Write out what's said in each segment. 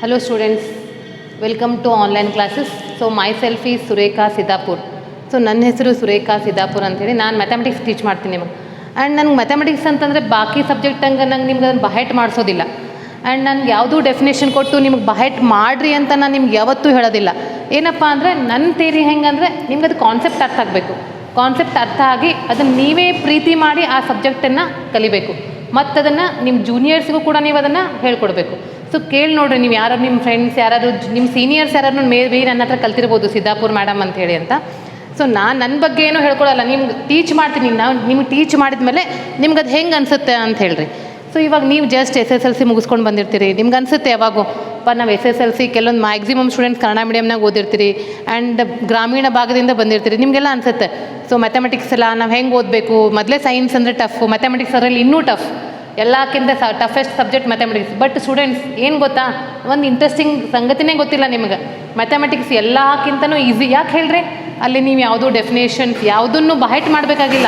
Hello students, welcome to online classes. So myself is Surekha Siddhapur. So ನನ್ನ ಹೆಸರು ಸುರೇಖಾ ಸಿದ್ದಾಪುರ್ ಅಂತೇಳಿ. ನಾನು ಮ್ಯಾಥಮೆಟಿಕ್ಸ್ ಟೀಚ್ ಮಾಡ್ತೀನಿ ನಿಮಗೆ. ಆ್ಯಂಡ್ ನನಗೆ ಮ್ಯಾಥಮೆಟಿಕ್ಸ್ ಅಂತಂದರೆ ಬಾಕಿ ಸಬ್ಜೆಕ್ಟ್ ಹಂಗೆ ನಿಮ್ಗೆ ಅದನ್ನು ಬಹೆಟ್ ಮಾಡಿಸೋದಿಲ್ಲ. ಆ್ಯಂಡ್ ನನಗೆ ಯಾವುದೂ ಡೆಫಿನೇಷನ್ ಕೊಟ್ಟು ನಿಮಗೆ ಬಹೆಟ್ ಮಾಡಿರಿ ಅಂತ ನಾನು ನಿಮ್ಗೆ ಯಾವತ್ತೂ ಹೇಳೋದಿಲ್ಲ. ಏನಪ್ಪ ಅಂದರೆ ನನ್ನ ಥಿಯರಿ ಹೆಂಗಂದರೆ ನಿಮ್ಗೆ ಅದು ಕಾನ್ಸೆಪ್ಟ್ ಅರ್ಥ ಆಗಬೇಕು. ಕಾನ್ಸೆಪ್ಟ್ ಅರ್ಥ ಆಗಿ ಅದನ್ನು ನೀವೇ ಪ್ರೀತಿ ಮಾಡಿ ಆ ಸಬ್ಜೆಕ್ಟನ್ನು ಕಲಿಬೇಕು. ಮತ್ತು ಅದನ್ನು ನಿಮ್ಮ ಜೂನಿಯರ್ಸ್ಗೂ ಕೂಡ ನೀವು ಅದನ್ನು ಹೇಳ್ಕೊಡ್ಬೇಕು. ಸೊ ಕೇಳಿ ನೋಡಿರಿ, ನೀವು ಯಾರು ನಿಮ್ಮ ಫ್ರೆಂಡ್ಸ್ ಯಾರಾದ್ರು ನಿಮ್ಮ ಸೀನಿಯರ್ಸ್ ಯಾರು ಮೇ ಬಿ ನನ್ನ ಹತ್ರ ಕಲ್ತಿರ್ಬೋದು ಸಿದ್ದಾಪುರ್ ಮೇಡಮ್ ಅಂಥೇಳಿ ಅಂತ. ಸೊ ನಾನು ನನ್ನ ಬಗ್ಗೆ ಏನೂ ಹೇಳ್ಕೊಡಲ್ಲ, ನಿಮ್ಗೆ ಟೀಚ್ ಮಾಡ್ತೀನಿ. ನಾವು ನಿಮ್ಗೆ ಟೀಚ್ ಮಾಡಿದ್ಮೇಲೆ ನಿಮ್ಗೆ ಅದು ಹೆಂಗೆ ಅನಿಸುತ್ತೆ ಅಂತ ಹೇಳ್ರಿ. ಸೊ ಇವಾಗ ನೀವು ಜಸ್ಟ್ SSLC ಮುಗಿಸ್ಕೊಂಡು ಬಂದಿರ್ತೀರಿ, ನಿಮ್ಗೆ ಅನಿಸುತ್ತೆ ಯಾವಾಗೂ ನಾವು SSLC ಕೆಲವೊಂದು ಮ್ಯಾಕ್ಸಿಮಮ್ ಸ್ಟೂಡೆಂಟ್ಸ್ ಕನ್ನಡ ಮೀಡಿಯಮ್ನಾಗ ಓದಿರ್ತೀರಿ ಆ್ಯಂಡ್ ಗ್ರಾಮೀಣ ಭಾಗದಿಂದ ಬಂದಿರ್ತೀರಿ. ನಿಮಗೆಲ್ಲ ಅನಿಸುತ್ತೆ ಸೊ ಮ್ಯಾಥಮೆಟಿಕ್ಸ್ ಎಲ್ಲ ನಾವು ಹೆಂಗೆ ಓದಬೇಕು, ಮೊದಲೇ ಸೈನ್ಸ್ ಅಂದರೆ ಟಫು, ಮ್ಯಾಥಮೆಟಿಕ್ಸ್ ಅದರಲ್ಲಿ ಇನ್ನೂ ಟಫ್, ಎಲ್ಲಕ್ಕಿಂತ toughest subject mathematics. But students ಏನು ಗೊತ್ತಾ, ಒಂದು ಇಂಟ್ರೆಸ್ಟಿಂಗ್ ಸಂಗತಿನೇ ಗೊತ್ತಿಲ್ಲ ನಿಮ್ಗೆ. ಮ್ಯಾಥಮೆಟಿಕ್ಸ್ ಎಲ್ಲಕ್ಕಿಂತನೂ ಈಸಿ. ಯಾಕೆ ಹೇಳ್ರಿ, ಅಲ್ಲಿ ನೀವು ಯಾವುದೂ ಡೆಫಿನೇಷನ್ಸ್ ಯಾವುದನ್ನು ಬಹೆಟ್ ಮಾಡಬೇಕಾಗಿಲ್ಲ.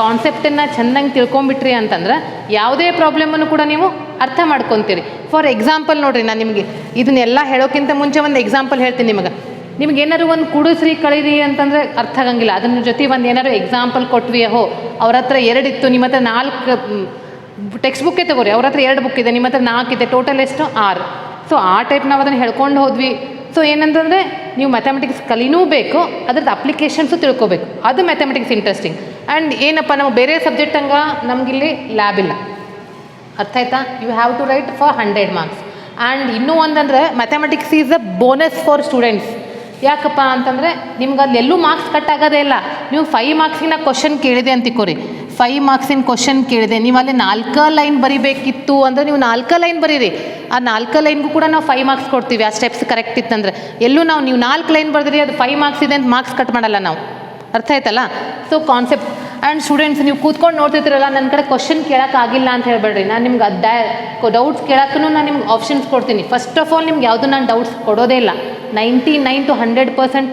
ಕಾನ್ಸೆಪ್ಟನ್ನು ಚೆನ್ನಾಗಿ ತಿಳ್ಕೊಂಬಿಟ್ರಿ ಅಂತಂದ್ರೆ ಯಾವುದೇ ಪ್ರಾಬ್ಲಮನ್ನು ಕೂಡ ನೀವು ಅರ್ಥ ಮಾಡ್ಕೊತೀರಿ. ಫಾರ್ ಎಕ್ಸಾಂಪಲ್ ನೋಡಿರಿ, ನಾನು ನಿಮಗೆ ಇದನ್ನೆಲ್ಲ ಹೇಳೋಕ್ಕಿಂತ ಮುಂಚೆ ಒಂದು ಎಕ್ಸಾಂಪಲ್ ಹೇಳ್ತೀನಿ ನಿಮಗೆ. ನಿಮ್ಗೆ ಏನಾದ್ರು ಒಂದು ಕುಡಿಸ್ರಿ ಕಳೀರಿ ಅಂತಂದರೆ ಅರ್ಥ ಆಗಂಗಿಲ್ಲ. ಅದನ್ನ ಜೊತೆ ಒಂದು ಏನಾದ್ರು ಎಕ್ಸಾಂಪಲ್ ಕೊಟ್ವಿ, ಅವ್ರ ಹತ್ರ 2 ಇತ್ತು, ನಿಮ್ಮ ಹತ್ರ 4 ಟೆಕ್ಸ್ಟ್ ಬುಕ್ಕೇ ತೊಗೋರಿ, ಅವ್ರ ಹತ್ರ 2 ಬುಕ್ ಇದೆ, ನಿಮ್ಮ ಹತ್ರ 4 ಇದೆ, ಟೋಟಲ್ ಎಷ್ಟು 6. ಸೊ ಆ ಟೈಪ್ ನಾವು ಅದನ್ನು ಹೇಳ್ಕೊಂಡು ಹೋದ್ವಿ. ಸೊ ಏನಂತಂದರೆ ನೀವು ಮ್ಯಾಥಮೆಟಿಕ್ಸ್ ಕಲಿನೂ ಬೇಕು, ಅದ್ರದ್ದು ಅಪ್ಲಿಕೇಶನ್ಸು ತಿಳ್ಕೊಬೇಕು. ಅದು ಮ್ಯಾಥಮೆಟಿಕ್ಸ್ ಇಂಟ್ರೆಸ್ಟಿಂಗ್. ಆ್ಯಂಡ್ ಏನಪ್ಪ, ನಾವು ಬೇರೆ ಸಬ್ಜೆಕ್ಟ್ ಹಂಗೆ ನಮಗಿಲ್ಲಿ ಲ್ಯಾಬ್ ಇಲ್ಲ, ಅರ್ಥ ಆಯ್ತಾ. You have to write for 100 marks. And ಇನ್ನೂ ಒಂದಂದರೆ mathematics is a bonus for students. ಯಾಕಪ್ಪ ಅಂತಂದರೆ ನಿಮ್ಗೆ ಅಲ್ಲಿ ಎಲ್ಲೂ ಮಾರ್ಕ್ಸ್ ಕಟ್ ಆಗೋದೇ ಇಲ್ಲ. ನೀವು 5 ಮಾರ್ಕ್ಸಿನ ಕ್ವಶನ್ ಕೇಳಿದೆ ಅಂತ ತಿಕ್ಕೋರಿ, 5 ಮಾರ್ಕ್ಸಿನ ಕ್ವಶನ್ ಕೇಳಿದೆ, ನೀವು ಅಲ್ಲಿ 4 ಲೈನ್ ಬರಿಬೇಕಿತ್ತು ಅಂದರೆ ನೀವು 4 ಲೈನ್ ಬರೀರಿ. ಆ 4 ಲೈನ್ಗೂ ಕೂಡ ನಾವು 5 ಮಾರ್ಕ್ಸ್ ಕೊಡ್ತೀವಿ. ಆ ಸ್ಟೆಪ್ಸ್ ಕರೆಕ್ಟ್ ಇತ್ತಂದರೆ. ಎಲ್ಲೂ ನೀವು 4 ಲೈನ್ ಬರೆದ್ರಿ ಅದು 5 ಮಾರ್ಕ್ಸ್ ಇದೆ ಅಂತ ಮಾರ್ಕ್ಸ್ ಕಟ್ ಮಾಡಲ್ಲ ನಾವು, ಅರ್ಥ ಆಯ್ತಲ್ಲ. So concept. ಆ್ಯಂಡ್ ಸ್ಟೂಡೆಂಟ್ಸ್, ನೀವು ಕೂತ್ಕೊಂಡು ನೋಡ್ತಿರ್ತೀರಲ್ಲ, ನನ್ನ ಕಡೆ ಕ್ವಶನ್ ಕೇಳೋಕ್ಕಾಗಿಲ್ಲ ಅಂತ ಹೇಳ್ಬೇಡ್ರಿ. ನಾನು ನಿಮ್ಗೆ ಡೌಟ್ಸ್ ಕೇಳೋಕ್ಕೂ ನಾನು ನಿಮ್ಗೆ ಆಪ್ಷನ್ಸ್ ಕೊಡ್ತೀನಿ. ಫಸ್ಟ್ ಆಫ್ ಆಲ್ ನಿಮ್ಗೆ ಯಾವುದು ನಾನು ಡೌಟ್ಸ್ ಕೊಡೋದೇ ಇಲ್ಲ. 99 to 100%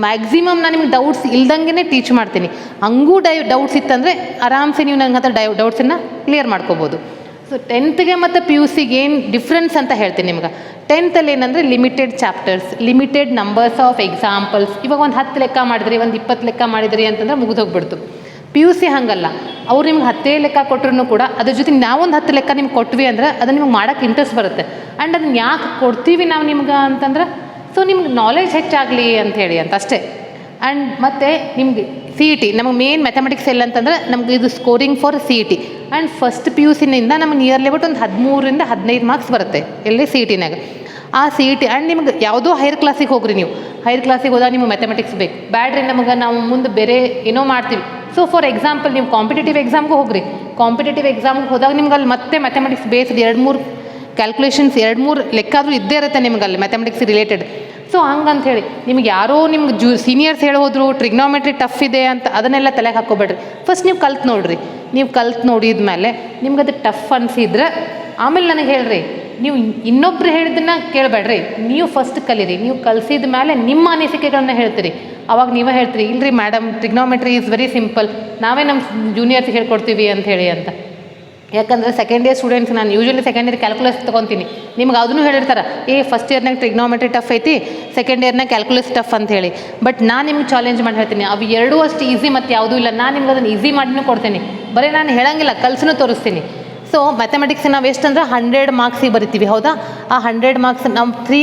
ಮ್ಯಾಕ್ಸಿಮಮ್ ನಾನು ನಿಮ್ಗೆ ಡೌಟ್ಸ್ ಇಲ್ದಂಗೆ ಟೀಚ್ ಮಾಡ್ತೀನಿ. ಹಂಗೂ ಡೌಟ್ಸ್ ಇತ್ತಂದರೆ ಆರಾಮ್ಸೆ ನೀವು ನನ್ನ ಹತ್ರ ಡೌಟ್ಸನ್ನು ಕ್ಲಿಯರ್ ಮಾಡ್ಕೋಬೋದು. ಸೊ 10th ಮತ್ತು PUC ಏನು ಡಿಫ್ರೆನ್ಸ್ ಅಂತ ಹೇಳ್ತೀನಿ ನಿಮ್ಗೆ. 10th ಏನಂದರೆ limited chapters, limited numbers of examples. ಇವಾಗ ಒಂದು 10 ಲೆಕ್ಕ ಮಾಡಿದ್ರಿ, ಒಂದು 20 ಲೆಕ್ಕ ಮಾಡಿದ್ರಿ ಅಂತಂದ್ರೆ ಮುಗಿದೋಗ್ಬಿಡ್ತು. PUC ಹಾಗಲ್ಲ, ಅವ್ರು ನಿಮ್ಗೆ 10 ಲೆಕ್ಕ ಕೊಟ್ಟರು ಕೂಡ ಅದ್ರ ಜೊತೆ ನಾವೊಂದು 10 ಲೆಕ್ಕ ನಿಮ್ಗೆ ಕೊಟ್ವಿ ಅಂದ್ರೆ ಅದು ನಿಮ್ಗೆ ಮಾಡೋಕ್ಕೆ ಇಂಟ್ರೆಸ್ಟ್ ಬರುತ್ತೆ. ಆ್ಯಂಡ್ ಅದನ್ನ ಯಾಕೆ ಕೊಡ್ತೀವಿ ನಾವು ನಿಮ್ಗೆ ಅಂತಂದ್ರೆ ಸೊ ನಿಮ್ಗೆ ನಾಲೆಜ್ ಹೆಚ್ಚಾಗಲಿ ಅಂಥೇಳಿ ಅಂತ ಅಷ್ಟೇ. ಆ್ಯಂಡ್ ಮತ್ತು ನಿಮಗೆ CET ನಮಗೆ ಮೇನ್ ಮ್ಯಾಥಮೆಟಿಕ್ಸ್ ಎಲ್ಲ ಅಂತಂದ್ರೆ ನಮ್ಗೆ ಇದು scoring for CET. And first PUCನಿಂದ ನಮಗೆ ನಿಯರ್ಲಿ ಬಟ್ ಒಂದು 13ರಿಂದ 15 ಮಾರ್ಕ್ಸ್ ಬರುತ್ತೆ ಎಲ್ಲಿ CETನಾಗ. ಆ CET ಆ್ಯಂಡ್ ನಿಮ್ಗೆ ಯಾವುದೋ ಹೈಯರ್ ಕ್ಲಾಸಿಗೆ ಹೋಗ್ರಿ, ನೀವು ಹೈಯರ್ ಕ್ಲಾಸಿಗೆ ಹೋದಾಗ ನಿಮ್ಗೆ ಮ್ಯಾಥಮೆಟಿಕ್ಸ್ ಬೇಕು, ಬ್ಯಾಡ್ರಿ ನಮಗೆ ನಾವು ಮುಂದೆ ಬೇರೆ ಏನೋ ಮಾಡ್ತೀವಿ. ಸೊ ಫಾರ್ ಎಕ್ಸಾಂಪಲ್ ನೀವು ಕಾಂಪಿಟೇಟಿವ್ ಎಕ್ಸಾಮ್ಗೆ ಹೋಗ್ರಿ, ಕಾಂಪಿಟೇಟಿವ್ ಎಕ್ಸಾಮ್ಗೆ ಹೋದಾಗ ನಿಮ್ಗೆ ಅಲ್ಲಿ ಮತ್ತೆ ಮ್ಯಾಥಮೆಟಿಕ್ಸ್ ಬೇಸ್ಡ್ 2-3 ಕ್ಯಾಲ್ಕುಲೇಷನ್ಸ್ 2-3 ಲೆಕ್ಕ ಆದರೂ ಇದ್ದೇ ಇರುತ್ತೆ ನಿಮ್ಗೆ ಅಲ್ಲಿ ಮ್ಯಾಥಮೆಟಿಕ್ಸ್ ರಿಲೇಟೆಡ್. ಸೊ ಹಂಗಂತ ಹೇಳಿ ನಿಮ್ಗೆ ಯಾರೋ ನಿಮ್ಗೆ ಸೀನಿಯರ್ಸ್ ಹೇಳೋದ್ರು ಟ್ರಿಗ್ನೋಮೆಟ್ರಿ ಟಫ್ ಇದೆ ಅಂತ ಅದನ್ನೆಲ್ಲ ತಲೆಗೆ ಹಾಕ್ಕೋಬೇಡ್ರಿ. ಫಸ್ಟ್ ನೀವು ಕಲ್ತು ನೋಡಿರಿ. ನೀವು ಕಲ್ತು ನೋಡಿದ್ಮೇಲೆ ನಿಮ್ಗೆ ಅದು ಟಫ್ ಅನಿಸಿದ್ರೆ ಆಮೇಲೆ ನನಗೆ ಹೇಳ್ರಿ. ನೀವು ಇನ್ನೊಬ್ರು ಹೇಳಿದ್ದನ್ನು ಕೇಳಬೇಡ್ರಿ, ನೀವು ಫಸ್ಟ್ ಕಲೀರಿ. ನೀವು ಕಲಿಸಿದ ಮೇಲೆ ನಿಮ್ಮ ಅನಿಸಿಕೆಗಳನ್ನ ಹೇಳ್ತೀರಿ. ಅವಾಗ ನೀವೇ ಹೇಳ್ತೀರಿ, ಇಲ್ರಿ madam trigonometry is very simple, ನಾವೇ ನಮ್ಮ ಜೂನಿಯರ್ಸ್ ಹೇಳ್ಕೊಡ್ತೀವಿ ಅಂತ ಹೇಳಿ ಅಂತ. ಯಾಕಂದರೆ ಸೆಕೆಂಡ್ ಇಯರ್ ಸ್ಟೂಡೆಂಟ್ಸ್ ನಾನು ಯೂಶ್ವಲಿ ಸೆಕೆಂಡ್ ಇಯರ್ ಕ್ಯಾಲ್ಕುಲಸ್ ತೊಗೊತೀನಿ. ನಿಮ್ಗೆ ಅದನ್ನು ಹೇಳಿರ್ತಾರೆ, ಫಸ್ಟ್ ಇಯರ್ನಾಗ ಟ್ರಿಗ್ನೋಮೆಟ್ರಿ ಟಫ್ ಐತಿ, ಸೆಕೆಂಡ್ ಇಯರ್ನಾಗ ಕ್ಯಾಲ್ಕುಲಸ್ ಟಫ್ ಅಂತ ಹೇಳಿ. ಬಟ್ ನಾನು ನಿಮ್ಗೆ ಚಾಲೆಂಜ್ ಮಾಡಿ ಹೇಳ್ತೀನಿ, ಅವು ಎರಡೂ ಅಷ್ಟು ಈಸಿ ಮತ್ತು ಯಾವುದೂ ಇಲ್ಲ. ನಾನು ನಿಮ್ಗೆ ಅದನ್ನು ಈಸಿ ಮಾಡಿನೂ ಕೊಡ್ತೀನಿ, ಬರೀ ನಾನು ಹೇಳಂಗಿಲ್ಲ, ಕಲ್ಸನೂ ತೋರಿಸ್ತೀನಿ. ಸೊ ಮ್ಯಾಥಮೆಟಿಕ್ಸ್ ನಾವು ಎಷ್ಟು ಅಂದರೆ 100 ಮಾರ್ಕ್ಸಿಗೆ ಬರಿತೀವಿ, ಹೌದಾ. ಆ 100 ಮಾರ್ಕ್ಸ್ ನಾವು 3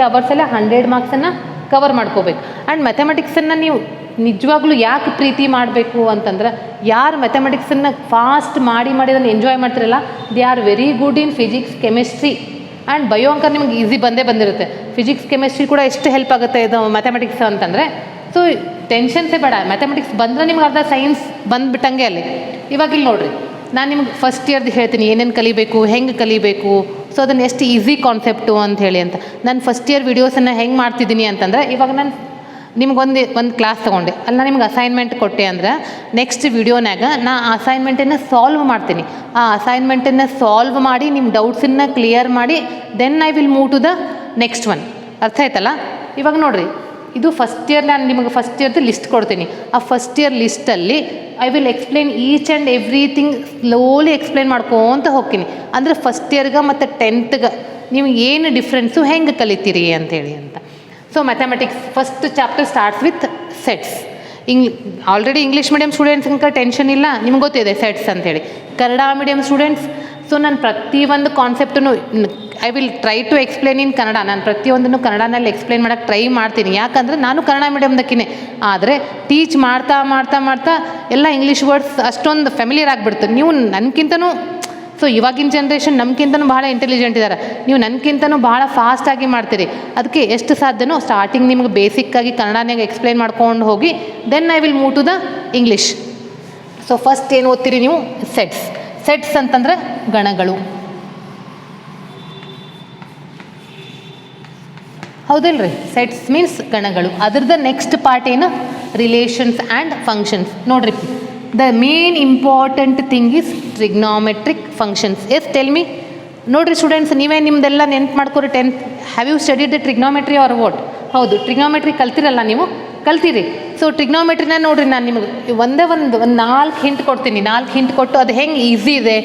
ಅವರ್ಸಲ್ಲೇ 100 ಮಾರ್ಕ್ಸನ್ನು ಕವರ್ ಮಾಡ್ಕೋಬೇಕು. ಆ್ಯಂಡ್ ಮ್ಯಾಥಮೆಟಿಕ್ಸನ್ನು ನೀವು ನಿಜವಾಗ್ಲೂ ಯಾಕೆ ಪ್ರೀತಿ ಮಾಡಬೇಕು ಅಂತಂದ್ರೆ, ಯಾರು ಮ್ಯಾಥಮೆಟಿಕ್ಸನ್ನು ಫಾಸ್ಟ್ ಮಾಡಿ ಅದನ್ನು ಎಂಜಾಯ್ ಮಾಡ್ತಿರಲ್ಲ, they are very good in physics, chemistry and bio ಅಂಕ ನಿಮ್ಗೆ ಈಸಿ ಬಂದಿರುತ್ತೆ. ಫಿಸಿಕ್ಸ್ ಕೆಮಿಸ್ಟ್ರಿ ಕೂಡ ಎಷ್ಟು ಹೆಲ್ಪ್ ಆಗುತ್ತೆ ಇದು ಮ್ಯಾಥಮೆಟಿಕ್ಸ್ ಅಂತಂದರೆ. ಸೊ ಟೆನ್ಷನ್ಸೇ ಬೇಡ, ಮ್ಯಾಥಮೆಟಿಕ್ಸ್ ಬಂದರೆ ನಿಮ್ಗೆ ಅರ್ಧ ಸೈನ್ಸ್ ಬಂದುಬಿಟ್ಟಂಗೆ ಅಲ್ಲಿ. ಇವಾಗ ಇಲ್ಲಿ ನೋಡಿರಿ, ನಾನು ನಿಮ್ಗೆ ಫಸ್ಟ್ ಇಯರ್ದು ಹೇಳ್ತೀನಿ ಏನೇನು ಕಲಿಬೇಕು, ಹೆಂಗೆ ಕಲಿಬೇಕು, ಸೊ ಅದನ್ನು ಎಷ್ಟು ಈಸಿ ಕಾನ್ಸೆಪ್ಟು ಅಂತ ಹೇಳಿ ಅಂತ. ನಾನು ಫಸ್ಟ್ ಇಯರ್ ವೀಡಿಯೋಸನ್ನು ಹೆಂಗೆ ಮಾಡ್ತಿದ್ದೀನಿ ಅಂತಂದರೆ, ಇವಾಗ ನಾನು ನಿಮ್ಗೊಂದು ಕ್ಲಾಸ್ ತೊಗೊಂಡೆ, ಅಲ್ಲಿ ನಾನು ನಿಮ್ಗೆ ಅಸೈನ್ಮೆಂಟ್ ಕೊಟ್ಟೆ ಅಂದ್ರೆ ನೆಕ್ಸ್ಟ್ ವೀಡಿಯೋನಾಗ ನಾ ಆ ಅಸೈನ್ಮೆಂಟನ್ನು ಸಾಲ್ವ್ ಮಾಡ್ತೀನಿ. ಆ ಅಸೈನ್ಮೆಂಟನ್ನು ಸಾಲ್ವ್ ಮಾಡಿ ನಿಮ್ಮ ಡೌಟ್ಸನ್ನು ಕ್ಲಿಯರ್ ಮಾಡಿ then I will move to the next one. ಅರ್ಥ ಆಯ್ತಲ್ಲ. ಇವಾಗ ನೋಡಿರಿ, ಇದು ಫಸ್ಟ್ ಇಯರ್ ನಾನು ನಿಮಗೆ ಫಸ್ಟ್ ಇಯರ್ದು ಲಿಸ್ಟ್ ಕೊಡ್ತೀನಿ. ಆ ಫಸ್ಟ್ ಇಯರ್ ಲಿಸ್ಟಲ್ಲಿ I will explain each and everything slowly explain ಮಾಡ್ಕೊತ ಹೋಗ್ತೀನಿ. ಅಂದರೆ ಫಸ್ಟ್ ಇಯರ್ಗೆ ಮತ್ತು 10th ನೀವು ಏನು ಡಿಫ್ರೆನ್ಸು ಹೆಂಗೆ ಕಲಿತೀರಿ ಅಂಥೇಳಿ ಅಂತ. So mathematics first chapter starts with sets. Already English medium ಸ್ಟೂಡೆಂಟ್ಸ್ಗೆ ಟೆನ್ಷನ್ ಇಲ್ಲ, ನಿಮ್ಗೆ ಗೊತ್ತಿದೆ ಸೆಟ್ಸ್ ಅಂಥೇಳಿ. ಕನ್ನಡ ಮೀಡಿಯಮ್ ಸ್ಟೂಡೆಂಟ್ಸ್, ಸೊ ನಾನು ಪ್ರತಿಯೊಂದು ಕಾನ್ಸೆಪ್ಟನ್ನು I will try to explain in Kannada. ನಾನು ಪ್ರತಿಯೊಂದನ್ನು ಕನ್ನಡನಲ್ಲಿ ಎಕ್ಸ್ಪ್ಲೇನ್ ಮಾಡೋಕ್ಕೆ ಟ್ರೈ ಮಾಡ್ತೀನಿ, ಯಾಕಂದರೆ ನಾನು ಕನ್ನಡ ಮೀಡಿಯಮ್ದಕ್ಕಿನೇ. ಆದರೆ ಟೀಚ್ ಮಾಡ್ತಾ ಮಾಡ್ತಾ ಮಾಡ್ತಾ ಎಲ್ಲ ಇಂಗ್ಲೀಷ್ ವರ್ಡ್ಸ್ ಅಷ್ಟೊಂದು ಫೆಮಿಲಿಯರ್ ಆಗಿಬಿಡ್ತು. ನೀವು ನನಗಿಂತನೂ, ಸೊ ಇವಾಗಿನ ಜನ್ರೇಷನ್ ನಮ್ಗಿಂತನೂ ಭಾಳ ಇಂಟೆಲಿಜೆಂಟ್ ಇದ್ದಾರೆ, ನೀವು ನನಗಿಂತನೂ ಭಾಳ ಫಾಸ್ಟಾಗಿ ಮಾಡ್ತೀರಿ. ಅದಕ್ಕೆ ಎಷ್ಟು ಸಾಧ್ಯನೋ ಸ್ಟಾರ್ಟಿಂಗ್ ನಿಮ್ಗೆ ಬೇಸಿಕ್ಕಾಗಿ ಕನ್ನಡನಾಗ ಎಕ್ಸ್ಪ್ಲೇನ್ ಮಾಡ್ಕೊಂಡು ಹೋಗಿ, then I will move to the English. So first ಏನು ಓದ್ತೀರಿ ನೀವು? ಸೆಟ್ಸ್. ಸೆಟ್ಸ್ ಅಂತಂದರೆ ಗಣಗಳು, ಹೌದಿಲ್ರಿ? ಸೆಟ್ಸ್ ಮೀನ್ಸ್ ಗಣಗಳು. ಅದ್ರದ್ದು ನೆಕ್ಸ್ಟ್ ಪಾರ್ಟ್ ಏನು? Relations and functions. ನೋಡ್ರಿ, the main important thing is trigonometric functions. Yes tell me. ನೋಡಿರಿ ಸ್ಟೂಡೆಂಟ್ಸ್, ನೀವೇ ನಿಮ್ದೆಲ್ಲ ನೆನ್ಪು ಮಾಡ್ಕೊರಿ. 10th have you studied the trigonometry or what? ಹೌದು, ಟ್ರಿಗ್ನೋಮೆಟ್ರಿ ಕಲ್ತಿರಲ್ಲ ನೀವು? ಕಲ್ತೀರಿ. ಸೊ ಟ್ರಿಗ್ನೋಮೆಟ್ರಿನ ನೋಡಿರಿ, ನಾನು ನಿಮಗೆ ಒಂದೇ ಒಂದು 4 ಹಿಂಟ್ ಕೊಡ್ತೀನಿ. 4 ಹಿಂಟ್ ಕೊಟ್ಟು ಅದು ಹೆಂಗೆ ಈಸಿ ಇದೆ,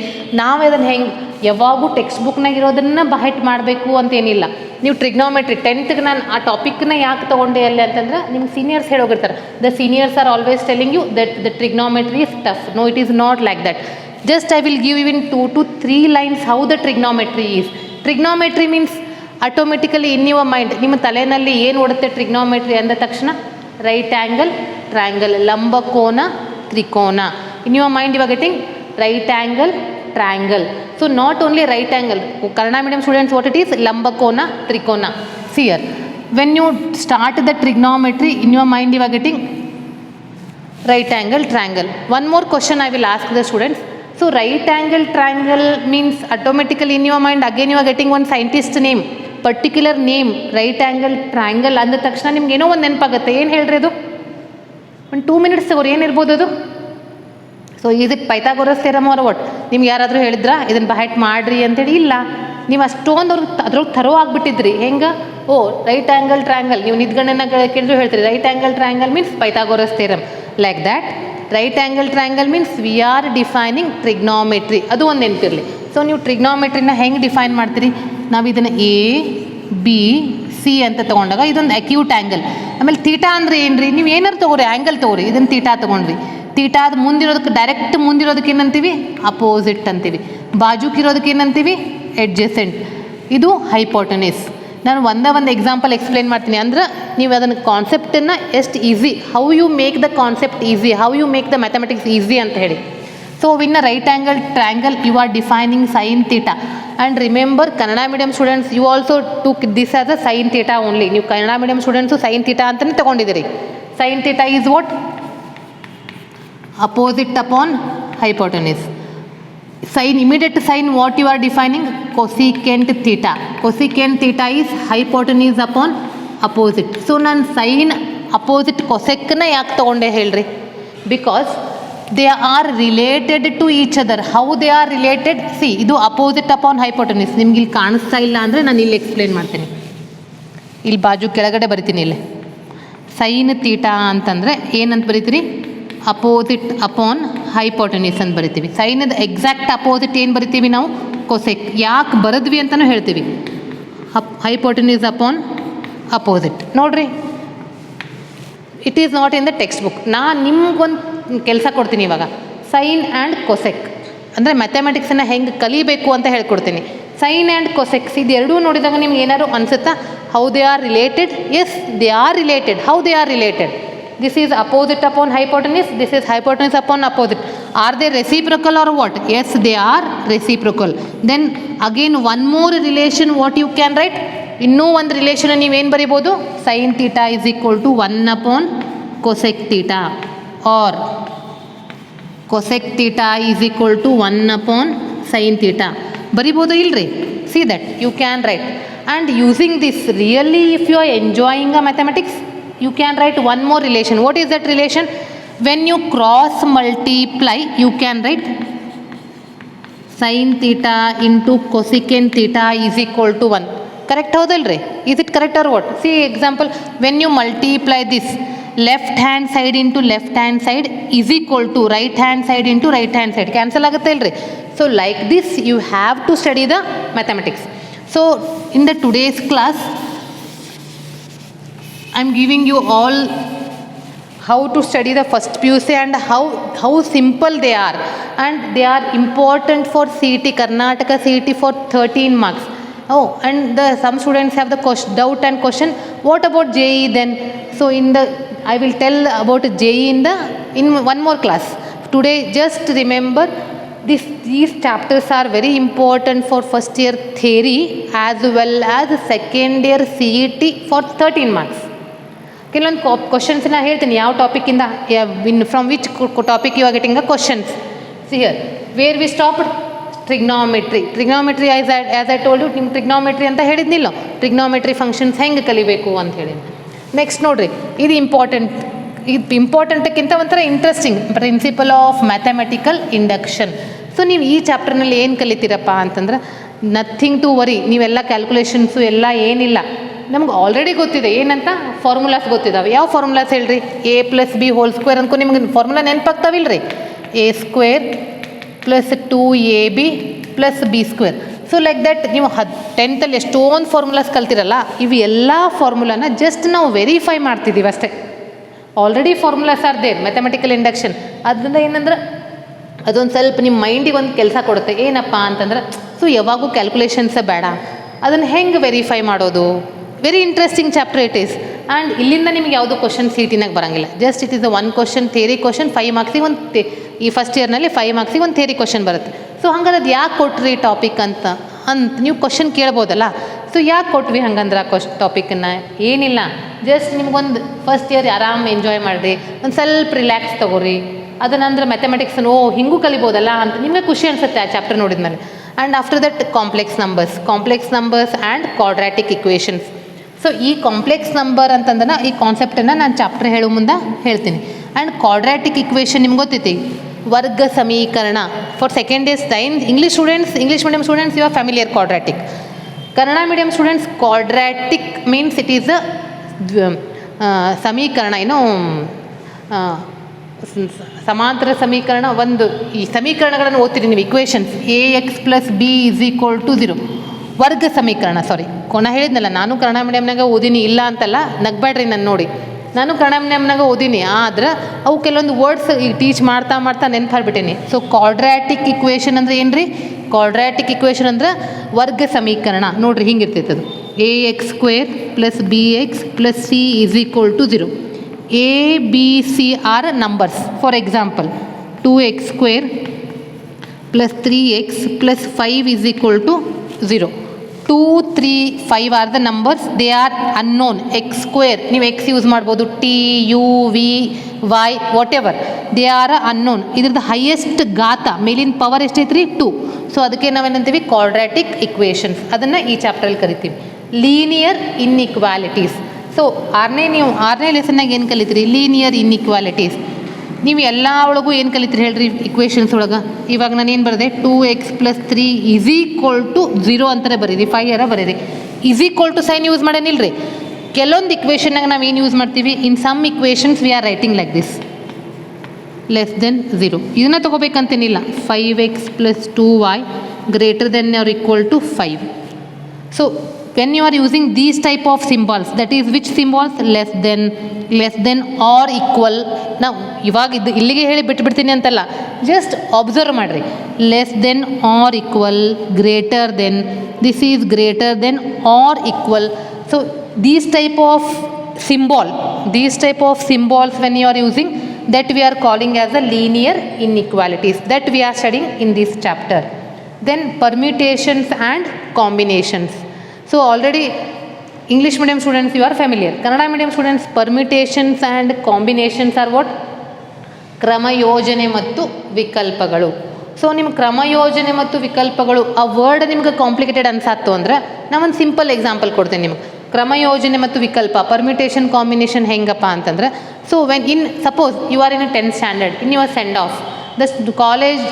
ನಾವು ಅದನ್ನು ಹೆಂಗೆ ಯಾವಾಗೂ ಟೆಕ್ಸ್ಟ್ ಬುಕ್ನಾಗ ಇರೋದನ್ನು ಬಹೆಟ್ ಮಾಡಬೇಕು ಅಂತೇನಿಲ್ಲ. ನೀವು ಟ್ರಿಗ್ನೋಮೆಟ್ರಿ 10th ನಾನು ಆ ಟಾಪಿಕ್ನ ಯಾಕೆ ತೊಗೊಂಡೆ ಅಲ್ಲಿ ಅಂತಂದ್ರೆ, ನಿಮ್ಗೆ ಸೀನಿಯರ್ಸ್ ಹೇಳೋಗಿರ್ತಾರೆ, the seniors are always telling you that the trigonometry is tough. No, it is not like that. Just I will give you in 2 to 3 lines how the trigonometry is. Trigonometry means automatically in your mind, ನಿಮ್ಮ ತಲೆಯಲ್ಲಿ ಏನು ಓಡುತ್ತೆ trigonometry ಅಂದ ತಕ್ಷಣ? Right angle, triangle, ಲಂಬಕೋನ, ತ್ರಿಕೋನ. In your mind you are getting right angle, triangle. So not only right angle, Kannada medium students what it is? ಲಂಬಕೋನ, ತ್ರಿಕೋನ. ಸಿಯರ್ when you start the trigonometry in your mind you are getting right angle triangle. One more question I will ask the students. So right angle triangle means automatically in your mind again you are getting one scientist name, particular name. Right angle triangle ಅಂದ ತಕ್ಷಣ ನಿಮ್ಗೆ ಏನೋ ಒಂದು ನೆನಪಾಗುತ್ತೆ. ಏನು ಹೇಳ್ರಿ ಅದು? ಒಂದು 2 minutes ತಗೋರಿ, ಏನಿರ್ಬೋದು ಅದು? ಸೊ ಇದಕ್ಕೆ ಪೈಥಾಗೋರಸ್ ಥಿಯರಮ್ ಆರ್ ವಾಟ್? ನಿಮ್ಗೆ ಯಾರಾದರೂ ಹೇಳಿದ್ರಾ ಇದನ್ನು ಬಹೆಟ್ ಮಾಡಿರಿ ಅಂತೇಳಿ? ಇಲ್ಲ, ನೀವು ಅಷ್ಟೊಂದು ಅದ್ರೊಳಗೆ ಥರೋ ಆಗಿಬಿಟ್ಟಿದ್ರಿ. ಹೆಂಗೆ? ಓ ರೈಟ್ ಆ್ಯಂಗಲ್ ಟ್ರಯಾಂಗಲ್, ನೀವು ನಿದ್ಗಣ್ಣನ ಕೇಳಿದ್ರು ಹೇಳ್ತೀರಿ right angle triangle means Pythagoras theorem. Like that right angle triangle means we are defining trigonometry. ಅದು ಒಂದು ನೆನಪಿರಲಿ. ಸೊ ನೀವು ಟ್ರಿಗ್ನೋಮೆಟ್ರಿನ ಹೆಂಗೆ ಡಿಫೈನ್ ಮಾಡ್ತೀರಿ? ನಾವು ಇದನ್ನು ಎ ಬಿ ಸಿ ಅಂತ ತೊಗೊಂಡಾಗ ಇದೊಂದು ಅಕ್ಯೂಟ್ ಆ್ಯಂಗಲ್. ಆಮೇಲೆ ತೀಟಾ ಅಂದರೆ ಏನು ರೀ? ನೀವು ಏನಾರು ತೊಗೊರಿ, ಆ್ಯಂಗಲ್ ತೊಗೊರಿ. ಇದನ್ನು ತೀಟಾ ತೊಗೊಂಡ್ರಿ, ತೀಟಾದ ಮುಂದಿರೋದಕ್ಕೆ ಡೈರೆಕ್ಟ್ ಮುಂದಿರೋದಕ್ಕೆ ಏನಂತೀವಿ? ಅಪೋಸಿಟ್ ಅಂತೀವಿ. ಬಾಜುಕಿರೋದಕ್ಕೆ ಏನಂತೀವಿ? ಎಡ್ಜಸೆಂಟ್. ಇದು ಹೈಪೋಟೆನಿಸ್. ನಾನು ಒಂದು ಎಕ್ಸಾಂಪಲ್ ಎಕ್ಸ್ಪ್ಲೇನ್ ಮಾಡ್ತೀನಿ, ಅಂದ್ರೆ ನೀವು ಅದನ್ನು ಕಾನ್ಸೆಪ್ಟನ್ನು ಎಷ್ಟು easy, how you make the concept easy, how you make the mathematics easy ಅಂತ ಹೇಳಿ. So in a right angle triangle you are defining sine theta. And remember Kannada medium students you also took this as a sine theta only. ನೀವು Kannada medium students sine theta ಅಂತಲೇ ತೊಗೊಂಡಿದ್ದೀರಿ. Sine theta is what? Opposite upon hypotenuse. Sin, immediate sign what you are defining? Cosecant theta. Cosecant theta is hypotenuse upon opposite. So ನಾನು sin opposite cosecನ ಯಾಕೆ ತೊಗೊಂಡೆ ಹೇಳ್ರಿ? Because they are related to each other. How they are related? See, ಇದು opposite upon hypotenuse. ನಿಮ್ಗೆ ಇಲ್ಲಿ ಕಾಣಿಸ್ತಾ ಇಲ್ಲ ಅಂದರೆ ನಾನು ಇಲ್ಲಿ ಎಕ್ಸ್ಪ್ಲೇನ್ ಮಾಡ್ತೀನಿ. ಇಲ್ಲಿ ಬಾಜು ಕೆಳಗಡೆ ಬರಿತೀನಿ. ಇಲ್ಲಿ ಸೈನ್ ತೀಟಾ ಅಂತಂದರೆ ಏನಂತ ಬರಿತೀರಿ? ಅಪೋಸಿಟ್ ಅಪಾನ್ ಹೈಪೋಟೆನಿಸ್ ಅಂತ ಬರಿತೀವಿ. ಸೈನದ ಎಕ್ಸಾಕ್ಟ್ ಅಪೋಸಿಟ್ ಏನು ಬರಿತೀವಿ ನಾವು? ಕೊಸೆಕ್. ಯಾಕೆ ಬರೆದ್ವಿ ಅಂತಲೂ ಹೇಳ್ತೀವಿ. Hypotenuse upon opposite. ನೋಡಿರಿ, it is not in the text book. ನಾನು ನಿಮ್ಗೊಂದು ಕೆಲಸ ಕೊಡ್ತೀನಿ ಇವಾಗ. ಸೈನ್ ಆ್ಯಂಡ್ ಕೊಸೆಕ್ ಅಂದರೆ ಮ್ಯಾಥಮೆಟಿಕ್ಸನ್ನು ಹೆಂಗೆ ಕಲಿಬೇಕು ಅಂತ ಹೇಳ್ಕೊಡ್ತೀನಿ. ಸೈನ್ ಆ್ಯಂಡ್ ಕೊಸೆಕ್ಸ್ ಇದೆರಡೂ ನೋಡಿದಾಗ ನಿಮ್ಗೆ ಏನಾದ್ರು ಅನಿಸುತ್ತಾ? How they are related? Yes, they are related. How they are related? This is opposite upon hypotenuse, this is hypotenuse upon opposite. Are they reciprocal or what? Yes, they are reciprocal. Then again one more relation what you can write? ಇನ್ನೂ ಒಂದು relation ನೀವೇನು ಬರಿಬೋದು? sin theta is equal to 1 upon cosec theta, or cosec theta is equal to 1 upon sin theta. ಬರಿಬೋದು ಇಲ್ರಿ? See that you can write. And using this, really if you are enjoying a mathematics, you can write one more relation. What is that relation? When you cross multiply, you can write sin theta into cosecant theta is equal to 1. Correct ಹೌದಲ್ರಿ? Is it correct or what? See example, when you multiply this, left hand side into left hand side is equal to right hand side into right hand side. Cancel ಆಗುತ್ತೆ ಇಲ್ರಿ? So like this you have to study the mathematics. So in the today's class, I am giving you all how to study the first PUC and how simple they are, and they are important for CET, Karnataka CET for 13 marks. Oh, and some students have the doubt and question, what about JEE then? So I will tell about JEE in one more class. Today just remember these chapters are very important for first year theory as well as second year CET for 13 marks. ಕೆಲವೊಂದು ಕ್ವಶನ್ಸ್ನ ಹೇಳ್ತೀನಿ, ಯಾವ ಟಾಪಿಕ್ಕಿಂದ, from which topic you are getting a questions. See here where we stopped, trigonometry as I told you, ನಿಮ್ಗೆ trigonometry ಅಂತ ಹೇಳಿದ್ನಿಲ್ಲ, trigonometry functions ಹೆಂಗೆ ಕಲಿಬೇಕು ಅಂತ ಹೇಳಿ. ನೆಕ್ಸ್ಟ್ ನೋಡಿರಿ, ಇದು ಇಂಪಾರ್ಟೆಂಟಕ್ಕಿಂತ ಒಂಥರ interesting, principle of mathematical induction. So ನೀವು ಈ ಚಾಪ್ಟರ್ನಲ್ಲಿ ಏನು ಕಲಿತೀರಪ್ಪ ಅಂತಂದ್ರೆ, ನಥಿಂಗ್ ಟು ವರಿ, ನೀವೆಲ್ಲ ಕ್ಯಾಲ್ಕುಲೇಷನ್ಸು ಎಲ್ಲ ಏನಿಲ್ಲ, ನಮ್ಗೆ ಆಲ್ರೆಡಿ ಗೊತ್ತಿದೆ ಏನಂತ, ಫಾರ್ಮುಲಾಸ್ ಗೊತ್ತಿದ್ದಾವೆ. ಯಾವ ಫಾರ್ಮುಲಾಸ್ ಹೇಳ್ರಿ? a+b² ಅನ್ಕೊ, ನಿಮ್ಗೆ ಫಾರ್ಮುಲಾ ನೆನಪಾಗ್ತಾವಿಲ್ಲ ರೀ, a² + 2ab + b². So like that ನೀವು 10th ಎಷ್ಟೊಂದು ಫಾರ್ಮುಲಾಸ್ ಕಲ್ತಿರಲ್ಲ, ಇವು ಎಲ್ಲ ಫಾರ್ಮುಲಾನ ಜಸ್ಟ್ ನಾವು ವೆರಿಫೈ ಮಾಡ್ತಿದ್ದೀವಿ ಅಷ್ಟೇ. Already formulas are there, mathematical induction. ಅದರಿಂದ ಏನಂದ್ರೆ ಅದೊಂದು ಸ್ವಲ್ಪ ನಿಮ್ಮ ಮೈಂಡಿಗೆ ಒಂದು ಕೆಲಸ ಕೊಡುತ್ತೆ, ಏನಪ್ಪ ಅಂತಂದ್ರೆ, ಸೊ ಯಾವಾಗೂ ಕ್ಯಾಲ್ಕುಲೇಷನ್ಸೇ ಬೇಡ, ಅದನ್ನು ಹೆಂಗೆ ವೆರಿಫೈ ಮಾಡೋದು. Very interesting chapter it is. And ಇಲ್ಲಿಂದ ನಿಮ್ಗೆ ಯಾವುದೋ ಕ್ವಶನ್ CET-ನಾಗ ಬರೋಂಗಿಲ್ಲ, just it is a 1 question theory question, 5 ಮಾರ್ಕ್ಸಿಗೆ ಒಂದು ಈ ಫಸ್ಟ್ ಇಯರ್ನಲ್ಲಿ 5 ಮಾರ್ಕ್ಸಿಗೆ ಒಂದು ಥಿಯರಿ ಕ್ವಶನ್ ಬರುತ್ತೆ. ಸೊ ಹಂಗಾದ್ರೆ ಅದು ಯಾಕೆ ಕೊಟ್ರಿ ಟಾಪಿಕ್ ಅಂತ ನೀವು ಕ್ವಶನ್ ಕೇಳ್ಬೋದಲ್ಲ. ಸೊ ಯಾಕೆ ಕೊಟ್ವಿ ಹಂಗಂದ್ರೆ ಆ ಟಾಪಿಕನ್ನು? ಏನಿಲ್ಲ, ಜಸ್ಟ್ ನಿಮ್ಗೊಂದು ಫಸ್ಟ್ ಇಯರ್ ಆರಾಮ್ ಎಂಜಾಯ್ ಮಾಡಿರಿ, ಒಂದು ಸ್ವಲ್ಪ ರಿಲ್ಯಾಕ್ಸ್ ತೊಗೋರಿ. ಅದನ್ನಂದ್ರೆ ಮ್ಯಾಥಮೆಟಿಕ್ಸನ್ನು ಹಿಂಗೂ ಕಲಿಬೋದಲ್ಲ ಅಂತ ನಿಮಗೆ ಖುಷಿ ಅನಿಸುತ್ತೆ ಆ ಚಾಪ್ಟರ್ ನೋಡಿದ್ಮೇಲೆ. And after that complex numbers and quadratic equations. So ಈ ಕಾಂಪ್ಲೆಕ್ಸ್ ನಂಬರ್ ಅಂತಂದ್ರೆ ಈ ಕಾನ್ಸೆಪ್ಟನ್ನು ನಾನು ಚಾಪ್ಟರ್ ಹೇಳೋ ಮುಂದೆ ಹೇಳ್ತೀನಿ. ಆ್ಯಂಡ್ ಕ್ವಾಡ್ರಾಟಿಕ್ ಇಕ್ವೇಷನ್ ನಿಮ್ಗೆ ಗೊತ್ತೈತಿ, ವರ್ಗ ಸಮೀಕರಣ. For second year science, English medium students you are familiar quadratic. Kannada medium students, quadratic means it is ಸಮೀಕರಣ, ಸಮಾಂತರ ಸಮೀಕರಣ. ಈ ಸಮೀಕರಣಗಳನ್ನು ಓದ್ತೀರಿ ನೀವು, ಇಕ್ವೇಷನ್ಸ್ ax + b = 0. ವರ್ಗ ಸಮೀಕರಣ, ನಾ ಹೇಳಿದ್ನಲ್ಲ, ನಾನು ಕನ್ನಡ ಮೀಡಿಯಮ್ನಾಗ ಓದಿನಿ, ಇಲ್ಲ ಅಂತಲ್ಲ, ನಗಬೇಡ್ರಿ ನನ್ನ ನೋಡಿ, ನಾನು ಕನ್ನಡ ಮೀಡಿಯಮ್ನಾಗ ಓದಿನಿ. ಆದ್ರೆ ಅವು ಕೆಲವೊಂದು ವರ್ಡ್ಸ್ ಈಗ ಟೀಚ್ ಮಾಡ್ತಾ ನೆನ್ಪಾಡ್ಬಿಟ್ಟೇನಿ. ಸೊ ಕ್ವಾಡ್ರಾಟಿಕ್ ಇಕ್ವೇಷನ್ ಅಂದರೆ ಏನು ರೀ? ಕ್ವಾಡ್ರಾಟಿಕ್ ಇಕ್ವೇಷನ್ ಅಂದ್ರೆ ವರ್ಗ ಸಮೀಕರಣ. ನೋಡಿರಿ ಹಿಂಗಿರ್ತೈತೆ ಅದು, ax² + bx + c = 0. a b c are numbers. For example 2x² + 3x + 5 = 0. 2, 3, 5 are the numbers, they are unknown. x², ನೀವು x ಯೂಸ್ ಮಾಡ್ಬೋದು, t, u, v, y, what ever, they are unknown. ಇದ್ರದ್ದು highest ಘಾತ, ಮೇಲಿನ power ಎಷ್ಟೈತ್ರಿ? 2. So ಅದಕ್ಕೆ ನಾವೇನಂತೀವಿ? Quadratic equations. ಅದನ್ನು ಈ ಚಾಪ್ಟ್ರಲ್ಲಿ ಕರಿತೀವಿ. Linear inequalities. ಸೊ ಆರನೇ ಲೆಸನ್ನಾಗ ಏನು ಕಲಿತೀರಿ? Linear inequalities. ನೀವು ಎಲ್ಲ ಒಳಗೂ ಏನು ಕಲಿತೀರಿ ಹೇಳ್ರಿ ಇಕ್ವೇಷನ್ಸ್ ಒಳಗೆ? ಇವಾಗ ನಾನು ಏನು ಬರೆದೆ? 2x + 3 = 0 ಅಂತಾರೆ ಬರೀರಿ, 5 ಬರೀರಿ. = ಸೈನ್ ಯೂಸ್ ಮಾಡೇನಿಲ್ಲ ರೀ. ಕೆಲವೊಂದು ಇಕ್ವೇಷನ್ನಾಗ ನಾವು ಏನು ಯೂಸ್ ಮಾಡ್ತೀವಿ? In some equations we are writing like this, <0. ಇದನ್ನು ತೊಗೋಬೇಕಂತೇನಿಲ್ಲ. 5x + 2y > 5. So when you are using these type of symbols, that is which symbols? less than or equal. ನಾವು ಇವಾಗ ಇಲ್ಲಿಗೆ ಹೇಳಿ ಬಿಟ್ಬಿಡ್ತೀನಿ ಅಂತಲ್ಲ, ಜಸ್ಟ್ ಅಬ್ಸರ್ವ್ ಮಾಡಿರಿ. Less than or equal, greater than, this is greater than or equal. So these type of symbols when you are using, that we are calling as a linear inequalities, that we are studying in this chapter. Then permutations and combinations. So already English medium students you are familiar. Kannada medium students, permutations and combinations are what? ಕ್ರಮಯೋಜನೆ ಮತ್ತು ವಿಕಲ್ಪಗಳು. So ನಿಮ್ಮ ಕ್ರಮಯೋಜನೆ ಮತ್ತು ವಿಕಲ್ಪಗಳು ಆ word ನಿಮ್ಗೆ complicated ಅನ್ಸಾತ್ತು ಅಂದ್ರೆ ನಾವೊಂದು simple example ಕೊಡ್ತೀನಿ ನಿಮ್ಗೆ. ಕ್ರಮಯೋಜನೆ ಮತ್ತು ವಿಕಲ್ಪ, ಪರ್ಮಿಟೇಷನ್ ಕಾಂಬಿನೇಷನ್ ಹೆಂಗಪ್ಪ ಅಂತಂದ್ರೆ, so when suppose you are in a 10th standard, in your send off, the college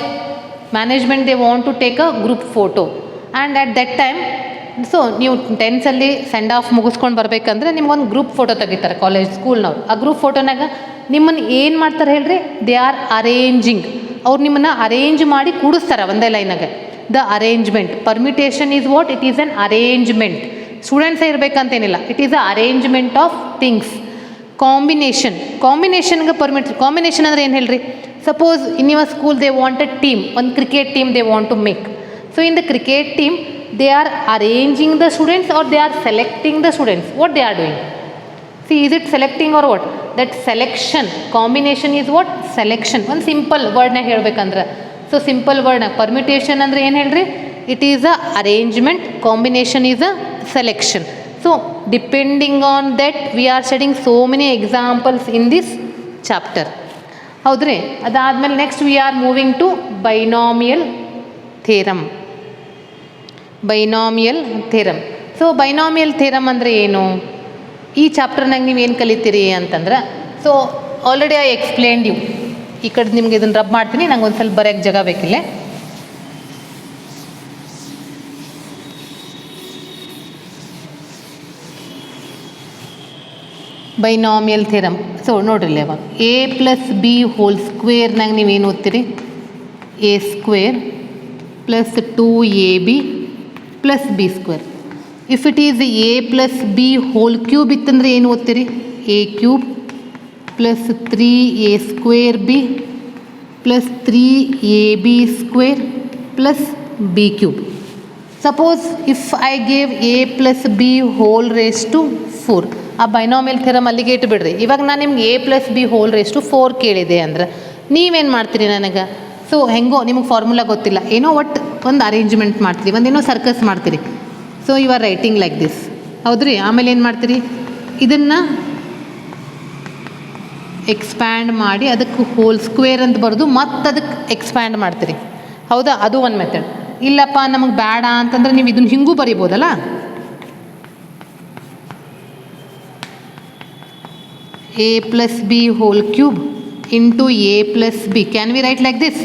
management they want to take a group photo and at that time, so ನೀವು 10th send off ಮುಗಿಸ್ಕೊಂಡು ಬರಬೇಕಂದ್ರೆ ನಿಮ್ಗೊಂದು group photo ತೆಗಿತಾರೆ college ಸ್ಕೂಲ್ನವ್ರು. ಆ ಗ್ರೂಪ್ ಫೋಟೋನಾಗ ನಿಮ್ಮನ್ನು ಏನು ಮಾಡ್ತಾರೆ ಹೇಳ್ರಿ? They are arranging. ಅವ್ರು ನಿಮ್ಮನ್ನು ಅರೇಂಜ್ ಮಾಡಿ ಕೂಡಿಸ್ತಾರೆ ಒಂದೇ ಲೈನಾಗೆ. The arrangement. Permutation is what? It is an arrangement. ಸ್ಟೂಡೆಂಟ್ಸೇ ಇರಬೇಕಂತೇನಿಲ್ಲ, it is a arrangement of things. ಕಾಂಬಿನೇಷನ್ಗೆ ಕಾಂಬಿನೇಷನ್ ಅಂದರೆ ಏನು ಹೇಳ್ರಿ? Suppose in your school they want a team, ಒಂದು cricket team they want to make. So in the cricket team they are arranging the students or they are selecting the students? What they are doing? See, is it selecting or what? That selection, combination is what? Selection. One simple word na ಹೇಳ್ಬೇಕಂದ್ರೆ, so simple word na permutation ಅಂದ್ರೆ ಏನು ಹೇಳ್ರಿ? It is a arrangement, combination is a selection. So depending on that we are studying so many examples in this chapter. ಹೌದ್ರಿ? ಅದಾದ್ಮೇಲೆ next we are moving to binomial theorem. Binomial theorem. So binomial theorem ಅಂದರೆ ಏನು? ಈ ಚಾಪ್ಟರ್ನಾಗ ನೀವು ಏನು ಕಲಿತೀರಿ ಅಂತಂದ್ರೆ, so already I explained you. ಈ ಕಡೆ ನಿಮ್ಗೆ ಇದನ್ನು ರಬ್ ಮಾಡ್ತೀನಿ, ನಂಗೆ ಒಂದು ಸ್ವಲ್ಪ ಬರೆಯೋಕ್ಕೆ ಜಾಗ ಬೇಕಿಲ್ಲ. Binomial theorem. ಸೊ ನೋಡ್ರಿ ಅವಾಗ ಎ ಪ್ಲಸ್ ಬಿ ಹೋಲ್ ಸ್ಕ್ವೇರ್ನಾಗ ನೀವೇನು ಓದ್ತೀರಿ? A square plus 2ab plus B square. If it is A plus B whole cube ಇತ್ತಂದರೆ ಏನು ಓದ್ತೀರಿ? A cube plus 3a square B plus 3ab square plus B cube. Suppose if I gave A plus B whole raise to 4, ಆ binomial theorem ಅಲ್ಲಿಗೆ ಇಟ್ಬಿಡ್ರಿ. ಇವಾಗ ನಾನು ನಿಮ್ಗೆ A plus B whole raise to 4 ಕೇಳಿದೆ ಅಂದ್ರೆ ನೀವೇನು ಮಾಡ್ತೀರಿ? ನನಗೆ ಸೊ ಹೆಂಗೋ ನಿಮಗೆ ಫಾರ್ಮುಲಾ ಗೊತ್ತಿಲ್ಲ, ಏನೋ ಒಟ್ಟು ಒಂದು ಅರೇಂಜ್ಮೆಂಟ್ ಮಾಡ್ತೀರಿ, ಒಂದೇನೋ ಸರ್ಕಸ್ ಮಾಡ್ತೀರಿ. So you are writing like this. ಹೌದ್ರಿ? ಆಮೇಲೆ ಏನು ಮಾಡ್ತೀರಿ? ಇದನ್ನು ಎಕ್ಸ್ಪ್ಯಾಂಡ್ ಮಾಡಿ ಅದಕ್ಕೆ ಹೋಲ್ ಸ್ಕ್ವೇರ್ ಅಂತ ಬರೆದು ಮತ್ತೆ ಅದಕ್ಕೆ ಎಕ್ಸ್ಪ್ಯಾಂಡ್ ಮಾಡ್ತೀರಿ. ಹೌದಾ? ಅದು ಒಂದು ಮೆಥಡ್. ಇಲ್ಲಪ್ಪ ನಮಗೆ ಬೇಡ ಅಂತಂದ್ರೆ ನೀವು ಇದನ್ನು ಹಿಂಗೂ ಬರಿಬೋದಲ್ಲ. A plus B whole cube into a plus b. Can we write like this?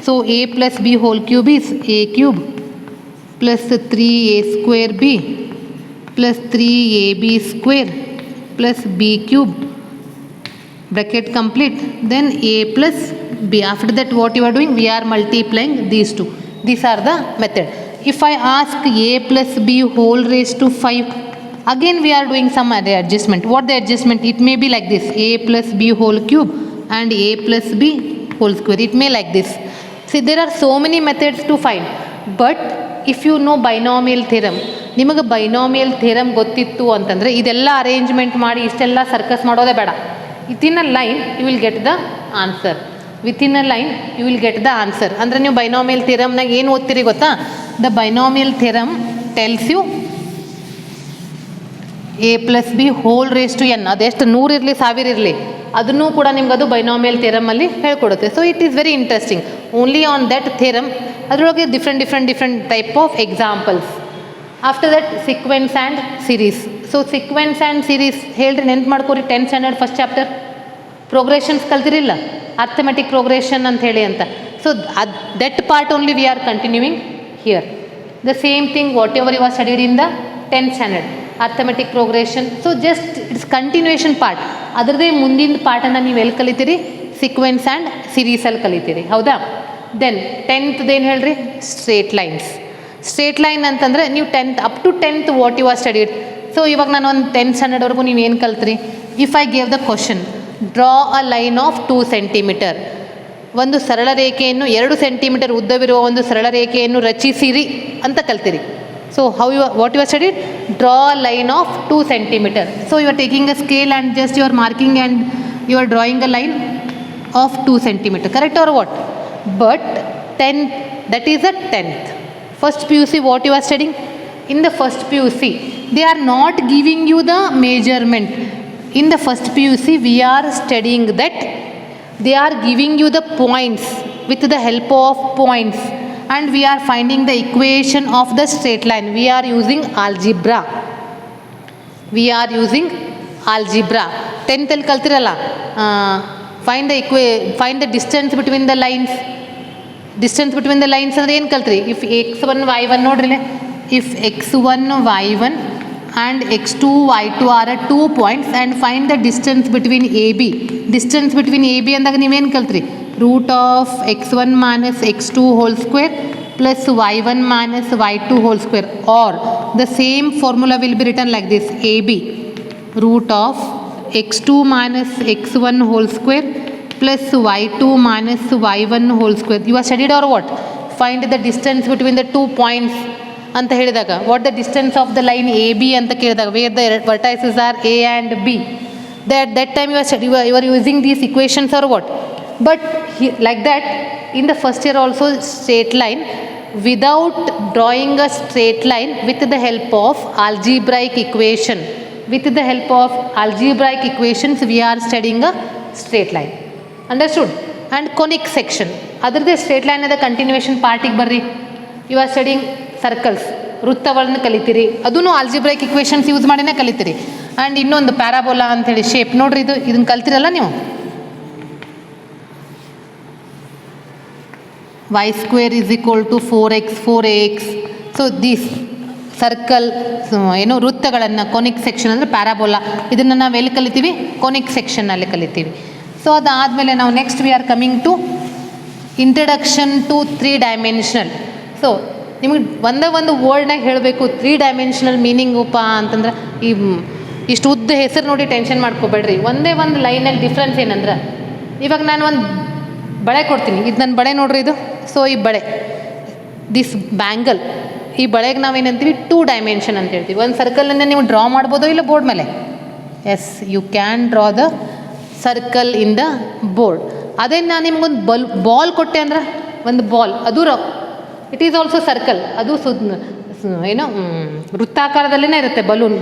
So a plus b whole cube is a cube plus 3a square b plus 3ab square plus b cube. Bracket complete. Then a plus b. After that what you are doing? We are multiplying these two. These are the method. If I ask a plus b whole raised to 5, again we are doing some other adjustment. What the adjustment? It may be like this: a plus b whole cube and a plus b whole square. It may like this. See, there are so many methods to find, but if you know binomial theorem, ನಿಮಗೆ binomial theorem ಗೊತ್ತಿತ್ತು ಅಂತಂದರೆ ಇದೆಲ್ಲ arrangement ಮಾಡಿ ಇಷ್ಟೆಲ್ಲ circus ಮಾಡೋದೇ ಬೇಡ. Within a line you will get the answer. Within a line you will get the answer. ಅಂದರೆ ನೀವು ಬೈನಾಮಿಯಲ್ ಥಿಯರಮ್ನಾಗ ಏನು ಓದ್ತೀರಿ ಗೊತ್ತಾ? The binomial theorem tells you A plus B whole raise to N. ಅದೆಷ್ಟು 100 ಇರಲಿ 1000 ಇರಲಿ, ಅದನ್ನು ಕೂಡ ನಿಮ್ಗೆ ಅದು ಬೈನಾಮಿಯಲ್ ಥಿಯರಮಲ್ಲಿ ಹೇಳ್ಕೊಡುತ್ತೆ. So it is very interesting. Only on that theorem ಅದರೊಳಗೆ different type of examples. After that sequence and series. So sequence and series ಹೇಳ್ರಿ, ನೆನ್ಪು ಮಾಡ್ಕೊರಿ. 10th standard first chapter progressions ಕಲ್ತಿರಿಲ್ಲ, ಅರ್ಥಮೆಟಿಕ್ ಪ್ರೋಗ್ರೆಷನ್ ಅಂತ ಹೇಳಿ ಅಂತ. So that part only we are continuing here. The same thing whatever you are studied in the 10th standard arithmetic progression. So just it's continuation part. ಅದರದೇ ಮುಂದಿನ ಪಾಠನ ನೀವು ಎಲ್ಲಿ ಕಲಿತೀರಿ? Sequence and ಸಿರೀಸಲ್ಲಿ ಕಲಿತೀರಿ. ಹೌದಾ? Then 10th ಏನು ಹೇಳ್ರಿ? Straight lines. Straight line ಅಂತಂದರೆ ನೀವು 10th up to 10th what you are studied. So ಇವಾಗ ನಾನು ಒಂದು 10th ಸ್ಟ್ಯಾಂಡರ್ಡ್ವರೆಗೂ ನೀವು ಏನು ಕಲ್ತ್ರಿ? If I gave the question, draw a line of 2 centimetre, ಒಂದು ಸರಳ ರೇಖೆಯನ್ನು 2 ಸೆಂಟಿಮೀಟರ್ ಉದ್ದವಿರುವ ಒಂದು ಸರಳ ರೇಖೆಯನ್ನು ರಚಿಸಿರಿ ಅಂತ ಕಲ್ತಿರಿ. So how you what you are studied? Draw a line of 2 centimeter. So you are taking a scale and just you are marking and you are drawing a line of 2 centimeter. Correct or what? But 10th, that is a 10th. First PUC what you are studying? In the first PUC they are not giving you the measurement. In the first PUC we are studying that they are giving you the points with the help of points. And we are finding the equation of the straight line. We are using algebra. We are using algebra. 10th ಅಲ್ಲಿ ಕಲ್ತಿರಲ್ಲ, find the distance between the lines. Distance between the lines ಅಂದರೆ ಏನು ಕಲ್ತ್ರಿ? If x1 y1 ನೋಡ್ರಿ, if x1 y1 and x2 y2 are 2 points and find the distance between AB. Distance between AB ಅಂದಾಗ ನೀವೇನು ಕಲ್ತ್ರಿ? Root of x1 minus x2 whole square plus y1 minus y2 whole square, or the same formula will be written like this: ab root of x2 minus x1 whole square plus y2 minus y1 whole square. You are studied or what? Find the distance between the 2 points ಅಂತ ಹೇಳಿದಾಗ, what the distance of the line A B ಅಂತ ಕೇಳಿದಾಗ, where the vertices are A and B, that time you are using these equations or what? But like that in the first year also, straight line, without drawing a straight line, with the help of algebraic equation, with the help of algebraic equations we are studying a straight line. Understood? And conic section, ಅದರದೇ straight line ಅದ continuation ಪಾರ್ಟಿಗೆ ಬರ್ರಿ. You are studying circles, ವೃತ್ತಗಳನ್ನು ಕಲಿತೀರಿ, ಅದೂ algebraic equations use ಮಾಡಿನೇ ಕಲಿತೀರಿ. And ಇನ್ನೊಂದು parabola ಅಂಥೇಳಿ shape ನೋಡ್ರಿ, ಇದನ್ನು ಕಲ್ತಿರಲ್ಲ ನೀವು. y square is equal to 4x 4ax. So this circle, ಏನು ವೃತ್ತಗಳನ್ನು, ಕೊನಿಕ್ ಸೆಕ್ಷನ್ ಅಂದರೆ ಪ್ಯಾರಾಬೋಲಾ, ಇದನ್ನು ನಾವು ಎಲ್ಲಿ ಕಲಿತೀವಿ? ಕೊನಿಕ್ ಸೆಕ್ಷನ್ನಲ್ಲಿ ಕಲಿತೀವಿ. ಸೊ ಅದಾದಮೇಲೆ ನಾವು next we are coming to introduction to 3 dimensional. So ನಿಮಗೆ ಒಂದು ವರ್ಡ್ನಾಗ ಹೇಳಬೇಕು 3 ಡೈಮೆನ್ಷನಲ್ ಮೀನಿಂಗುಪ್ಪ ಅಂತಂದ್ರೆ, ಇಷ್ಟು ಉದ್ದ ಹೆಸರು ನೋಡಿ ಟೆನ್ಷನ್ ಮಾಡ್ಕೋಬೇಡ್ರಿ. ಒಂದೇ ಒಂದು ಲೈನಲ್ಲಿ ಡಿಫ್ರೆನ್ಸ್ ಏನಂದ್ರೆ, ಇವಾಗ ನಾನು ಒಂದು ಬಳೆ ಕೊಡ್ತೀನಿ, ಇದು ನನ್ನ ಬಳೆ ನೋಡ್ರಿ ಇದು. ಸೊ ಈ ಬಳೆ, ದಿಸ್ ಬ್ಯಾಂಗಲ್, ಈ ಬಳೆಗೆ ನಾವೇನಂತೀವಿ? 2 ಡೈಮೆನ್ಷನ್ ಅಂತ ಹೇಳ್ತೀವಿ. ಒಂದು ಸರ್ಕಲನ್ನು ನೀವು ಡ್ರಾ ಮಾಡ್ಬೋದೋ ಇಲ್ಲ ಬೋರ್ಡ್ ಮೇಲೆ? Yes, you can draw the circle in the board. ಅದೇ ನಾನು ನಿಮ್ಗೊಂದು ಬಾಲ್ ಕೊಟ್ಟೆ ಅಂದ್ರೆ, ಒಂದು ಬಾಲ್, ಅದು ಇಟ್ ಈಸ್ ಆಲ್ಸೋ ಸರ್ಕಲ್, ಅದು ಏನು ವೃತ್ತಾಕಾರದಲ್ಲೇ ಇರುತ್ತೆ ಬಲೂನ್.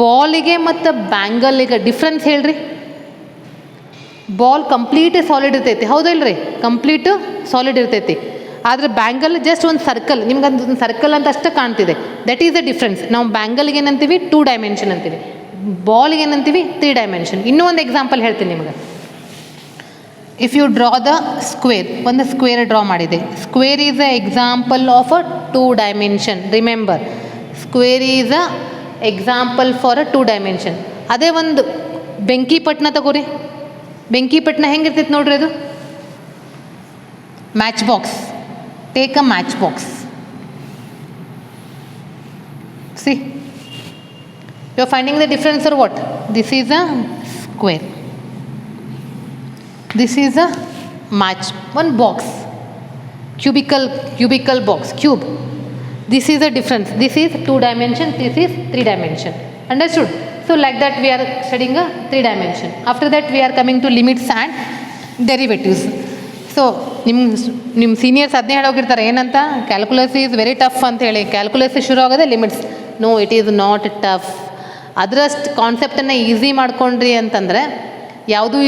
ಬಾಲಿಗೆ ಮತ್ತು ಬ್ಯಾಂಗಲ್ಗೆ ಡಿಫ್ರೆನ್ಸ್ ಹೇಳ್ರಿ. ಬಾಲ್ ಕಂಪ್ಲೀಟ್ ಸಾಲಿಡ್ ಇರ್ತೈತಿ, ಹೌದಲ್ರಿ? ಕಂಪ್ಲೀಟ್ ಸಾಲಿಡ್ ಇರ್ತೈತಿ. ಆದರೆ ಬ್ಯಾಂಗಲ್ ಜಸ್ಟ್ ಒಂದು ಸರ್ಕಲ್, ನಿಮ್ಗೆ ಒಂದು ಸರ್ಕಲ್ ಅಂತ ಅಷ್ಟೇ ಕಾಣ್ತಿದೆ. That is the difference. ನಾವು ಬ್ಯಾಂಗಲ್ಗೆ ಏನಂತೀವಿ? 2 ಡೈಮೆನ್ಷನ್ ಅಂತೀವಿ. ಬಾಲ್ಗೆ ಏನಂತೀವಿ? 3 ಡೈಮೆನ್ಷನ್. ಇನ್ನೂ ಒಂದು ಎಕ್ಸಾಂಪಲ್ ಹೇಳ್ತೀನಿ ನಿಮಗೆ. If you draw the square, ಒಂದು ಸ್ಕ್ವೇರ್ ಡ್ರಾ ಮಾಡಿದೆ. Square is a example of a 2 dimension. Remember, square is a example for a 2 dimension. ಅದೇ ಒಂದು ಬೆಂಕಿ ಪಟ್ಟಣ ತಗೋರಿ. ಬೆಂಕಿ ಪಟ್ಟಣ ಹೆಂಗಿರ್ತೈತೆ ನೋಡ್ರಿ, ಅದು match box. Take a match box. See, you are finding the difference or what? This is a square, this is a match, one box, cubical box, cube. This is a difference. This is 2 dimension, this is 3 dimension. Understood? So like that we are studying a 3 dimension. After that we are coming to limits and derivatives. So ನಿಮ್ಮ seniors ಅದನ್ನೇ ಹೇಳೋಗಿರ್ತಾರೆ, ಏನಂತ? Calculus is very tough ಅಂತ ಹೇಳಿ. Calculus ಶುರು ಆಗೋದೇ limits. No, it is not tough. ಅದರಷ್ಟು ಕಾನ್ಸೆಪ್ಟನ್ನು easy ಮಾಡ್ಕೊಂಡ್ರಿ ಅಂತಂದರೆ ಯಾವುದೂ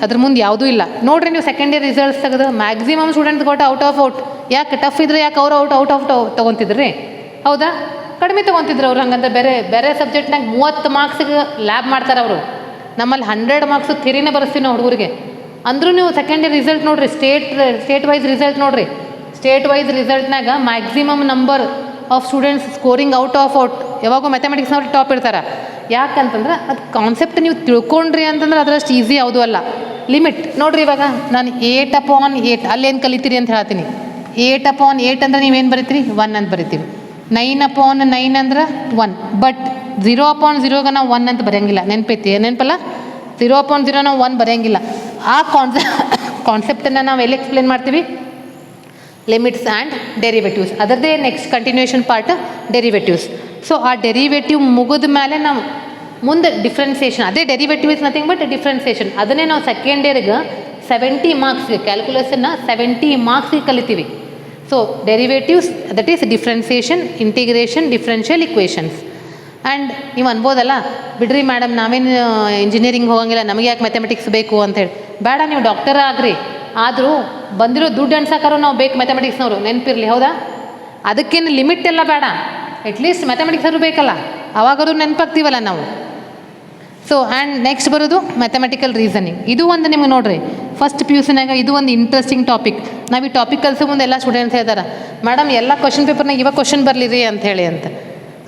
ಅದ್ರ ಮುಂದೆ ಯಾವುದೂ ಇಲ್ಲ. ನೋಡಿರಿ, ನೀವು ಸೆಕೆಂಡ್ ಇಯರ್ ರಿಸಲ್ಟ್ಸ್ ತೆಗೆದು ಮ್ಯಾಕ್ಸಿಮಮ್ ಸ್ಟೂಡೆಂಟ್ಸ್ ಕೊಟ್ಟು ಔಟ್ ಆಫ್ ಔಟ್. ಯಾಕೆ ಟಫ್ ಇದ್ರೆ ಯಾಕೆ ಅವರು ಔಟ್ ಆಫ್ ತೊಗೊತಿದ್ರಿ? ಹೌದಾ? ಕಡಿಮೆ ತೊಗೊತಿದ್ರು ಅವ್ರು. ಹಂಗಂದ್ರೆ ಬೇರೆ ಸಬ್ಜೆಕ್ಟ್ನಾಗ 30 ಮಾರ್ಕ್ಸಿಗೆ ಲ್ಯಾಬ್ ಮಾಡ್ತಾರೆ ಅವರು. ನಮ್ಮಲ್ಲಿ 100 ಮಾರ್ಕ್ಸು ಥಿರಿನೇ ಬರೆಸ್ತೀವಿ ನಾವು ಹುಡುಗರಿಗೆ. ಅಂದರೂ ನೀವು ಸೆಕೆಂಡ್ ಇಯರ್ ರಿಸಲ್ಟ್ ನೋಡಿರಿ, ಸ್ಟೇಟ್ ವೈಸ್ ರಿಸಲ್ಟ್ ನೋಡಿರಿ. ಸ್ಟೇಟ್ ವೈಸ್ ರಿಸಲ್ಟ್ನಾಗ maximum number of students scoring out of out ಯಾವಾಗೂ ಮ್ಯಾಥಮೆಟಿಕ್ಸ್ನವ್ರು ಟಾಪ್ ಇರ್ತಾರೆ. ಯಾಕಂತಂದ್ರೆ ಅದು ಕಾನ್ಸೆಪ್ಟ್ ನೀವು ತಿಳ್ಕೊಂಡ್ರಿ ಅಂತಂದ್ರೆ ಅದರಷ್ಟು ಈಸಿ ಯಾವುದೂ ಅಲ್ಲ. ಲಿಮಿಟ್ ನೋಡಿರಿ, ಇವಾಗ ನಾನು 8/8 ಅಲ್ಲೇನು ಕಲಿತೀರಿ ಅಂತ ಹೇಳ್ತೀನಿ. 8/8 ಅಂದರೆ ನೀವೇನು ಬರಿತೀರಿ? 1 ಅಂತ ಬರಿತೀವಿ. 9/9 ಅಂದ್ರೆ 1. ಬಟ್ 0/0ಗೆ ನಾವು 1 ಅಂತ ಬರೆಯಂಗಿಲ್ಲ. ನೆನಪಲ್ಲ? 0/0 ನಾವು 1 ಬರೆಯಂಗಿಲ್ಲ. ಆ ಕಾನ್ಸೆಪ್ಟನ್ನು ನಾವು ಎಲ್ಲಿ ಎಕ್ಸ್ಪ್ಲೇನ್ ಮಾಡ್ತೀವಿ? Limits and derivatives. ಅದರದ್ದೇ next continuation part derivatives. So ಆ ಡೆರಿವೇಟಿವ್ ಮುಗಿದ ಮೇಲೆ ನಾವು ಮುಂದೆ ಡಿಫ್ರೆನ್ಸಿಯೇಷನ್, ಅದೇ derivative is nothing but differentiation. ಅದನ್ನೇ ನಾವು ಸೆಕೆಂಡ್ ಇಯರ್ಗೆ 70 ಮಾರ್ಕ್ಸ್ಗೆ, ಕ್ಯಾಲ್ಕುಲಸನ್ನು 70 ಮಾರ್ಕ್ಸ್ಗೆ ಕಲಿತೀವಿ. So derivatives, that is differentiation, integration, differential equations. And ನೀವು ಅನ್ಬೋದಲ್ಲ, ಬಿಡ್ರಿ ಮೇಡಮ್ ನಾವೇನು ಇಂಜಿನಿಯರಿಂಗ್ ಹೋಗಂಗಿಲ್ಲ, ನಮಗೆ ಯಾಕೆ ಮ್ಯಾಥಮೆಟಿಕ್ಸ್ ಬೇಕು ಅಂತೇಳಿ. ಬೇಡ, ನೀವು ಡಾಕ್ಟರ್ ಆಗ್ರಿ, ಆದರೂ ಬಂದಿರೋ ದುಡ್ಡು ಅನ್ಸಕ್ಕಾರು ನಾವು ಬೇಕು ಮ್ಯಾಥಮೆಟಿಕ್ಸ್ನವರು, ನೆನಪಿರಲಿ. ಹೌದಾ? ಅದಕ್ಕೇನು ಲಿಮಿಟ್ ಎಲ್ಲ ಬೇಡ, ಅಟ್ಲೀಸ್ಟ್ ಮ್ಯಾಥಮೆಟಿಕ್ಸರು ಬೇಕಲ್ಲ, ಅವಾಗಾದ್ರೂ ನೆನಪಾಗ್ತೀವಲ್ಲ ನಾವು. ಸೊ ಆ್ಯಂಡ್ ನೆಕ್ಸ್ಟ್ ಬರೋದು ಮ್ಯಾಥಮೆಟಿಕಲ್ ರೀಸನಿಂಗ್. ಇದು ಒಂದು ನಿಮ್ಗೆ ನೋಡಿರಿ, ಫಸ್ಟ್ PUCನಾಗ ಇದು ಒಂದು ಇಂಟ್ರೆಸ್ಟಿಂಗ್ ಟಾಪಿಕ್. ನಾವು ಈ ಟಾಪಿಕ್ ಕಲಿಸೋ ಮುಂದೆ ಎಲ್ಲ ಸ್ಟೂಡೆಂಟ್ಸ್ ಹೇಳ್ತಾರೆ, ಮೇಡಮ್ ಎಲ್ಲ ಕ್ವಶನ್ ಪೇಪರ್ನಾಗ ಇವಾಗ ಕ್ವಶನ್ ಬರಲಿರಿ ಅಂತ ಹೇಳಿ ಅಂತ.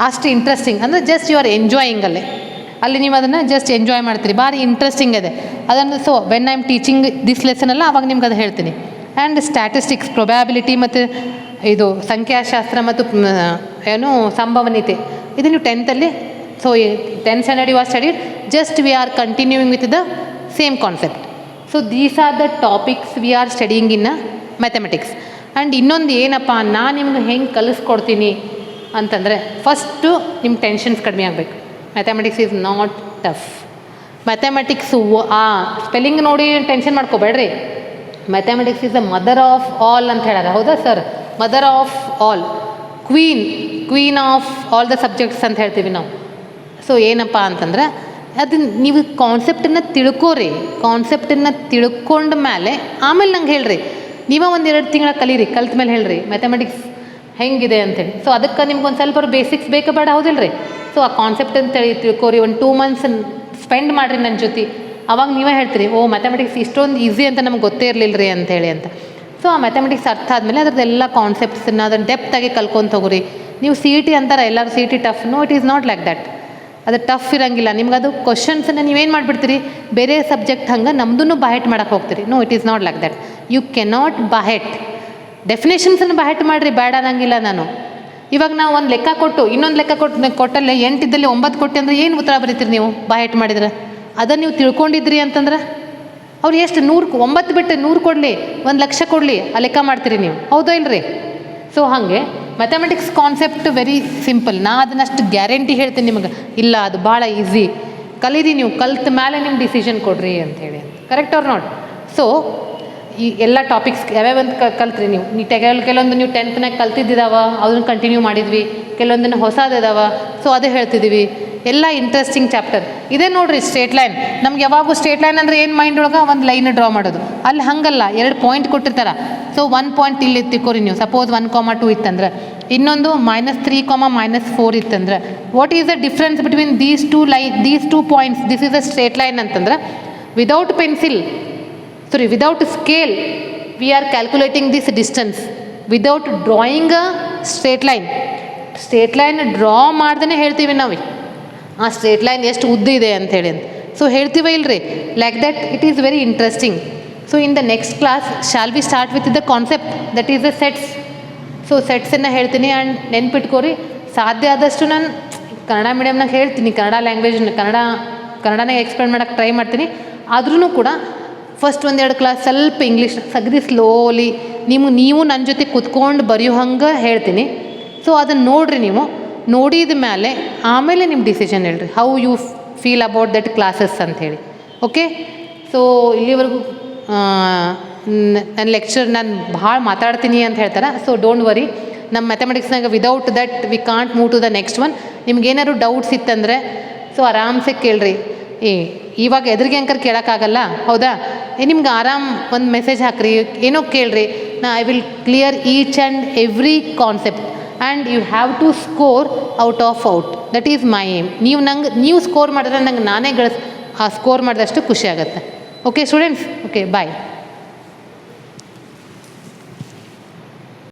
ಅಷ್ಟು ಇಂಟ್ರೆಸ್ಟಿಂಗ್ ಅಂದರೆ ಜಸ್ಟ್ ಯು ಆರ್ ಎಂಜಾಯಿಂಗ್ ಅಲ್ಲಿ ನೀವು ಅದನ್ನು ಜಸ್ಟ್ ಎಂಜಾಯ್ ಮಾಡ್ತೀರಿ, ಭಾರಿ ಇಂಟ್ರೆಸ್ಟಿಂಗ್ ಇದೆ ಅದನ್ನು. So when I am teaching this lesson ಅಲ್ಲ, ಅವಾಗ ನಿಮ್ಗೆ ಅದು ಹೇಳ್ತೀನಿ. ಆ್ಯಂಡ್ ಸ್ಟ್ಯಾಟಿಸ್ಟಿಕ್ಸ್, ಪ್ರೊಬ್ಯಾಬಿಲಿಟಿ ಮತ್ತು ಇದು ಸಂಖ್ಯಾಶಾಸ್ತ್ರ ಮತ್ತು ಏನು ಸಂಭವನೀಯತೆ ಇದು ನೀವು 10th so 10th standard you are studied, just we are continuing with the same concept. So these are the topics we are studying in mathematics. And ಇನ್ನೊಂದು ಏನಪ್ಪ ನಾನು ನಿಮ್ಗೆ ಹೆಂಗೆ ಕಲಿಸ್ಕೊಡ್ತೀನಿ ಅಂತಂದರೆ, ಫಸ್ಟು ನಿಮ್ಮ ಟೆನ್ಷನ್ಸ್ ಕಡಿಮೆ ಆಗಬೇಕು. Mathematics is not tough. Mathematics spelling ನೋಡಿ ಟೆನ್ಷನ್ ಮಾಡ್ಕೋಬೇಡ್ರಿ. Mathematics is the mother of all ಅಂತ ಹೇಳ್ಯಾರ, ಹೌದಾ sir? Mother of all, queen of all the subjects ಅಂತ ಹೇಳ್ತೀವಿ ನಾವು. ಸೊ ಏನಪ್ಪ ಅಂತಂದ್ರೆ ಅದನ್ನ ನೀವು ಕಾನ್ಸೆಪ್ಟನ್ನು ತಿಳ್ಕೋರಿ. ಕಾನ್ಸೆಪ್ಟನ್ನು ತಿಳ್ಕೊಂಡ ಮೇಲೆ ಆಮೇಲೆ ನಂಗೆ ಹೇಳ್ರಿ, ನೀವೇ 1-2 ತಿಂಗಳ ಕಲೀರಿ, ಕಲ್ತ ಮೇಲೆ ಹೇಳ್ರಿ ಮ್ಯಾಥಮೆಟಿಕ್ಸ್ ಹೆಂಗಿದೆ ಅಂತೇಳಿ. ಸೊ ಅದಕ್ಕೆ ನಿಮ್ಗೆ ಒಂದು ಸ್ವಲ್ಪ ಬೇಸಿಕ್ಸ್ ಬೇಕಾ ಬೇಡ, ಹೌದಿಲ್ಲ ರೀ? ಸೊ ಆ ಕಾನ್ಸೆಪ್ಟ್ ಅಂತೇಳಿ ತಿಳ್ಕೋರಿ. ಒಂದು 2 months ಸ್ಪೆಂಡ್ ಮಾಡಿರಿ ನನ್ನ ಜೊತೆ. ಅವಾಗ ನೀವೇ ಹೇಳ್ತೀರಿ, ಓ ಮ್ಯಾಥಮೆಟಿಕ್ಸ್ ಇಷ್ಟೊಂದು ಈಸಿ ಅಂತ ನಮ್ಗೆ ಗೊತ್ತೇ ಇರಲಿಲ್ಲ ರೀ ಅಂತೇಳಿ ಅಂತ. ಸೊ ಆ ಮ್ಯಾಥಮೆಟಿಕ್ಸ್ ಅರ್ಥ ಆದಮೇಲೆ ಅದ್ರದ್ದೆಲ್ಲ ಕಾನ್ಸೆಪ್ಟ್ಸನ್ನು ಅದನ್ನು ಡೆಪ್ತಾಗಿ ಕಲ್ಕೊಂತ ಹೋಗ್ರಿ. ನೀವು CET ಅಂತಾರೆ ಎಲ್ಲರೂ CET tough. No, it is not like that. ಅದು ಟಫ್ ಇರೋಂಗಿಲ್ಲ. ನಿಮ್ಗೆ ಅದು ಕ್ವಶನ್ಸನ್ನು ನೀವೇನು ಮಾಡಿಬಿಡ್ತೀರಿ, ಬೇರೆ ಸಬ್ಜೆಕ್ಟ್ ಹಂಗೆ ನಮ್ಮದನ್ನು ಬಾಯಟ್ ಮಾಡೋಕ್ಕೆ ಹೋಗ್ತೀರಿ. No, it is not like that. You cannot by heart. ಡೆಫಿನೇಷನ್ಸನ್ನು ಬಾಯಟ್ ಮಾಡಿರಿ, ಬೇಡ ಅನ್ನಂಗಿಲ್ಲ ನಾನು. ಇವಾಗ ನಾವು ಒಂದು ಲೆಕ್ಕ ಕೊಟ್ಟು ಇನ್ನೊಂದು ಲೆಕ್ಕ ಕೊಟ್ಟಲ್ಲಿ 8 ಇದ್ದಲ್ಲಿ 9 ಕೊಟ್ಟು ಅಂದರೆ ಏನು ಉತ್ತರ ಬರೀತೀರಿ ನೀವು ಬಾಯಟ್ ಮಾಡಿದ್ರೆ? ಅದನ್ನು ನೀವು ತಿಳ್ಕೊಂಡಿದ್ರಿ ಅಂತಂದ್ರೆ ಅವ್ರು ಎಷ್ಟು 9 ಬಿಟ್ಟು 100 ಕೊಡಲಿ, 1,00,000 ಕೊಡಲಿ, ಆ ಲೆಕ್ಕ ಮಾಡ್ತೀರಿ ನೀವು, ಹೌದೋ ಇಲ್ಲರಿ? ಸೊ ಹಾಗೆ ಮ್ಯಾಥಮೆಟಿಕ್ಸ್ ಕಾನ್ಸೆಪ್ಟ್ ವೆರಿ ಸಿಂಪಲ್. ನಾ ಅದನ್ನಷ್ಟು ಗ್ಯಾರಂಟಿ ಹೇಳ್ತೀನಿ ನಿಮಗೆ, ಇಲ್ಲ ಅದು ಭಾಳ ಈಸಿ. ಕಲೀರಿ, ನೀವು ಕಲ್ತ ಮೇಲೆ ನಿಮ್ಮ ಡಿಸಿಷನ್ ಕೊಡ್ರಿ ಅಂಥೇಳಿ. Correct R not? ಸೊ ಈ ಎಲ್ಲ ಟಾಪಿಕ್ಸ್ ಯಾವ್ಯಾವಂತ ಕಲ್ತ್ರಿ ನೀವು ಕೆಲವೊಂದು ನೀವು 10th ಕಲ್ತಿದ್ದಿದ್ದಾವ, ಅದನ್ನು ಕಂಟಿನ್ಯೂ ಮಾಡಿದ್ವಿ. ಕೆಲವೊಂದನ್ನು ಹೊಸದಿದ್ದಾವ, ಸೊ ಅದೇ ಹೇಳ್ತಿದ್ದೀವಿ. ಎಲ್ಲ ಇಂಟ್ರೆಸ್ಟಿಂಗ್ ಚಾಪ್ಟರ್ ಇದೇ ನೋಡಿರಿ. ಸ್ಟ್ರೇಟ್ ಲೈನ್, ನಮ್ಗೆ ಯಾವಾಗೂ ಸ್ಟ್ರೇಟ್ ಲೈನ್ ಅಂದರೆ ಏನು ಮೈಂಡ್ ಒಳಗೆ ಒಂದು ಲೈನ್ ಡ್ರಾ ಮಾಡೋದು. ಅಲ್ಲಿ ಹಂಗಲ್ಲ, 2 ಪಾಯಿಂಟ್ ಕೊಟ್ಟಿರ್ತಾರೆ. ಸೊ 1 ಪಾಯಿಂಟ್ ಇಲ್ಲಿ ತಿಕ್ಕೋರಿ ನೀವು. ಸಪೋಸ್ 1,2 ಇತ್ತಂದ್ರೆ, ಇನ್ನೊಂದು -3, -4 ಇತ್ತಂದ್ರೆ, what is the difference between these two points? This is a straight line ಅಂತಂದ್ರೆ, without pencil, without scale we are calculating this distance without drawing a straight line draw ಮಾಡ್ದೇ ಹೇಳ್ತೀವಿ ನಾವು ಆ ಸ್ಟ್ರೇಟ್ ಲೈನ್ ಎಷ್ಟು ಉದ್ದ ಇದೆ ಅಂಥೇಳಿ. ಸೊ ಹೇಳ್ತೀವ ಇಲ್ರಿ? Like that it is very interesting. So in the next class shall we start with the concept that is the sets. So ಸೆಟ್ಸನ್ನು ಹೇಳ್ತೀನಿ. ಆ್ಯಂಡ್ ನೆನ್ಪಿಟ್ಕೋರಿ, ಸಾಧ್ಯ ಆದಷ್ಟು ನಾನು ಕನ್ನಡ ಮೀಡಿಯಮ್ನಾಗ ಹೇಳ್ತೀನಿ, ಕನ್ನಡ ಲ್ಯಾಂಗ್ವೇಜ್ನ ಕನ್ನಡನೇ ಎಕ್ಸ್ಪ್ಲೇನ್ ಮಾಡೋಕ್ಕೆ ಟ್ರೈ ಮಾಡ್ತೀನಿ. ಆದ್ರೂ ಕೂಡ ಫಸ್ಟ್ 1-2 ಕ್ಲಾಸ್ ಸ್ವಲ್ಪ ಇಂಗ್ಲೀಷ್ ಸಗದಿ ಸ್ಲೋಲಿ ನೀವು ನನ್ನ ಜೊತೆ ಕುತ್ಕೊಂಡು ಬರೆಯೋ ಹಂಗೆ ಹೇಳ್ತೀನಿ. ಸೊ ಅದನ್ನು ನೋಡಿರಿ. ನೀವು ನೋಡಿದ ಮೇಲೆ ಆಮೇಲೆ ನಿಮ್ಮ ಡಿಸಿಷನ್ ಹೇಳ್ರಿ, how you feel about that classes ಅಂಥೇಳಿ. ಓಕೆ? ಸೊ ಇಲ್ಲಿವರೆಗೂ ನನ್ನ ಲೆಕ್ಚರ್ ನಾನು ಭಾಳ ಮಾತಾಡ್ತೀನಿ ಅಂತ ಹೇಳ್ತಾರೆ. ಸೊ ಡೋಂಟ್ ವರಿ, ನಮ್ಮ ಮ್ಯಾಥಮೆಟಿಕ್ಸ್ನಾಗ without that we can't move to the next one. ನಿಮ್ಗೇನಾದ್ರು ಡೌಟ್ಸ್ ಇತ್ತಂದರೆ ಸೊ ಆರಾಮ್ಸೆ ಕೇಳ್ರಿ. ಇವಾಗ ಎದುರಿಗೆ ಅಂಕರ್ ಕೇಳೋಕ್ಕಾಗಲ್ಲ, ಹೌದಾ? ನಿಮ್ಗೆ ಆರಾಮ್ ಒಂದು ಮೆಸೇಜ್ ಹಾಕ್ರಿ, ಏನೋ ಕೇಳ್ರಿ. I will clear each and every concept and you have to score out of out. That is my aim. ನೀವು ಸ್ಕೋರ್ ಮಾಡಿದ್ರೆ ನಂಗೆ ನಾನೇ ಸ್ಕೋರ್ ಮಾಡಿದಷ್ಟು ಖುಷಿ ಆಗುತ್ತೆ. Okay students? ಓಕೆ, ಬಾಯ್.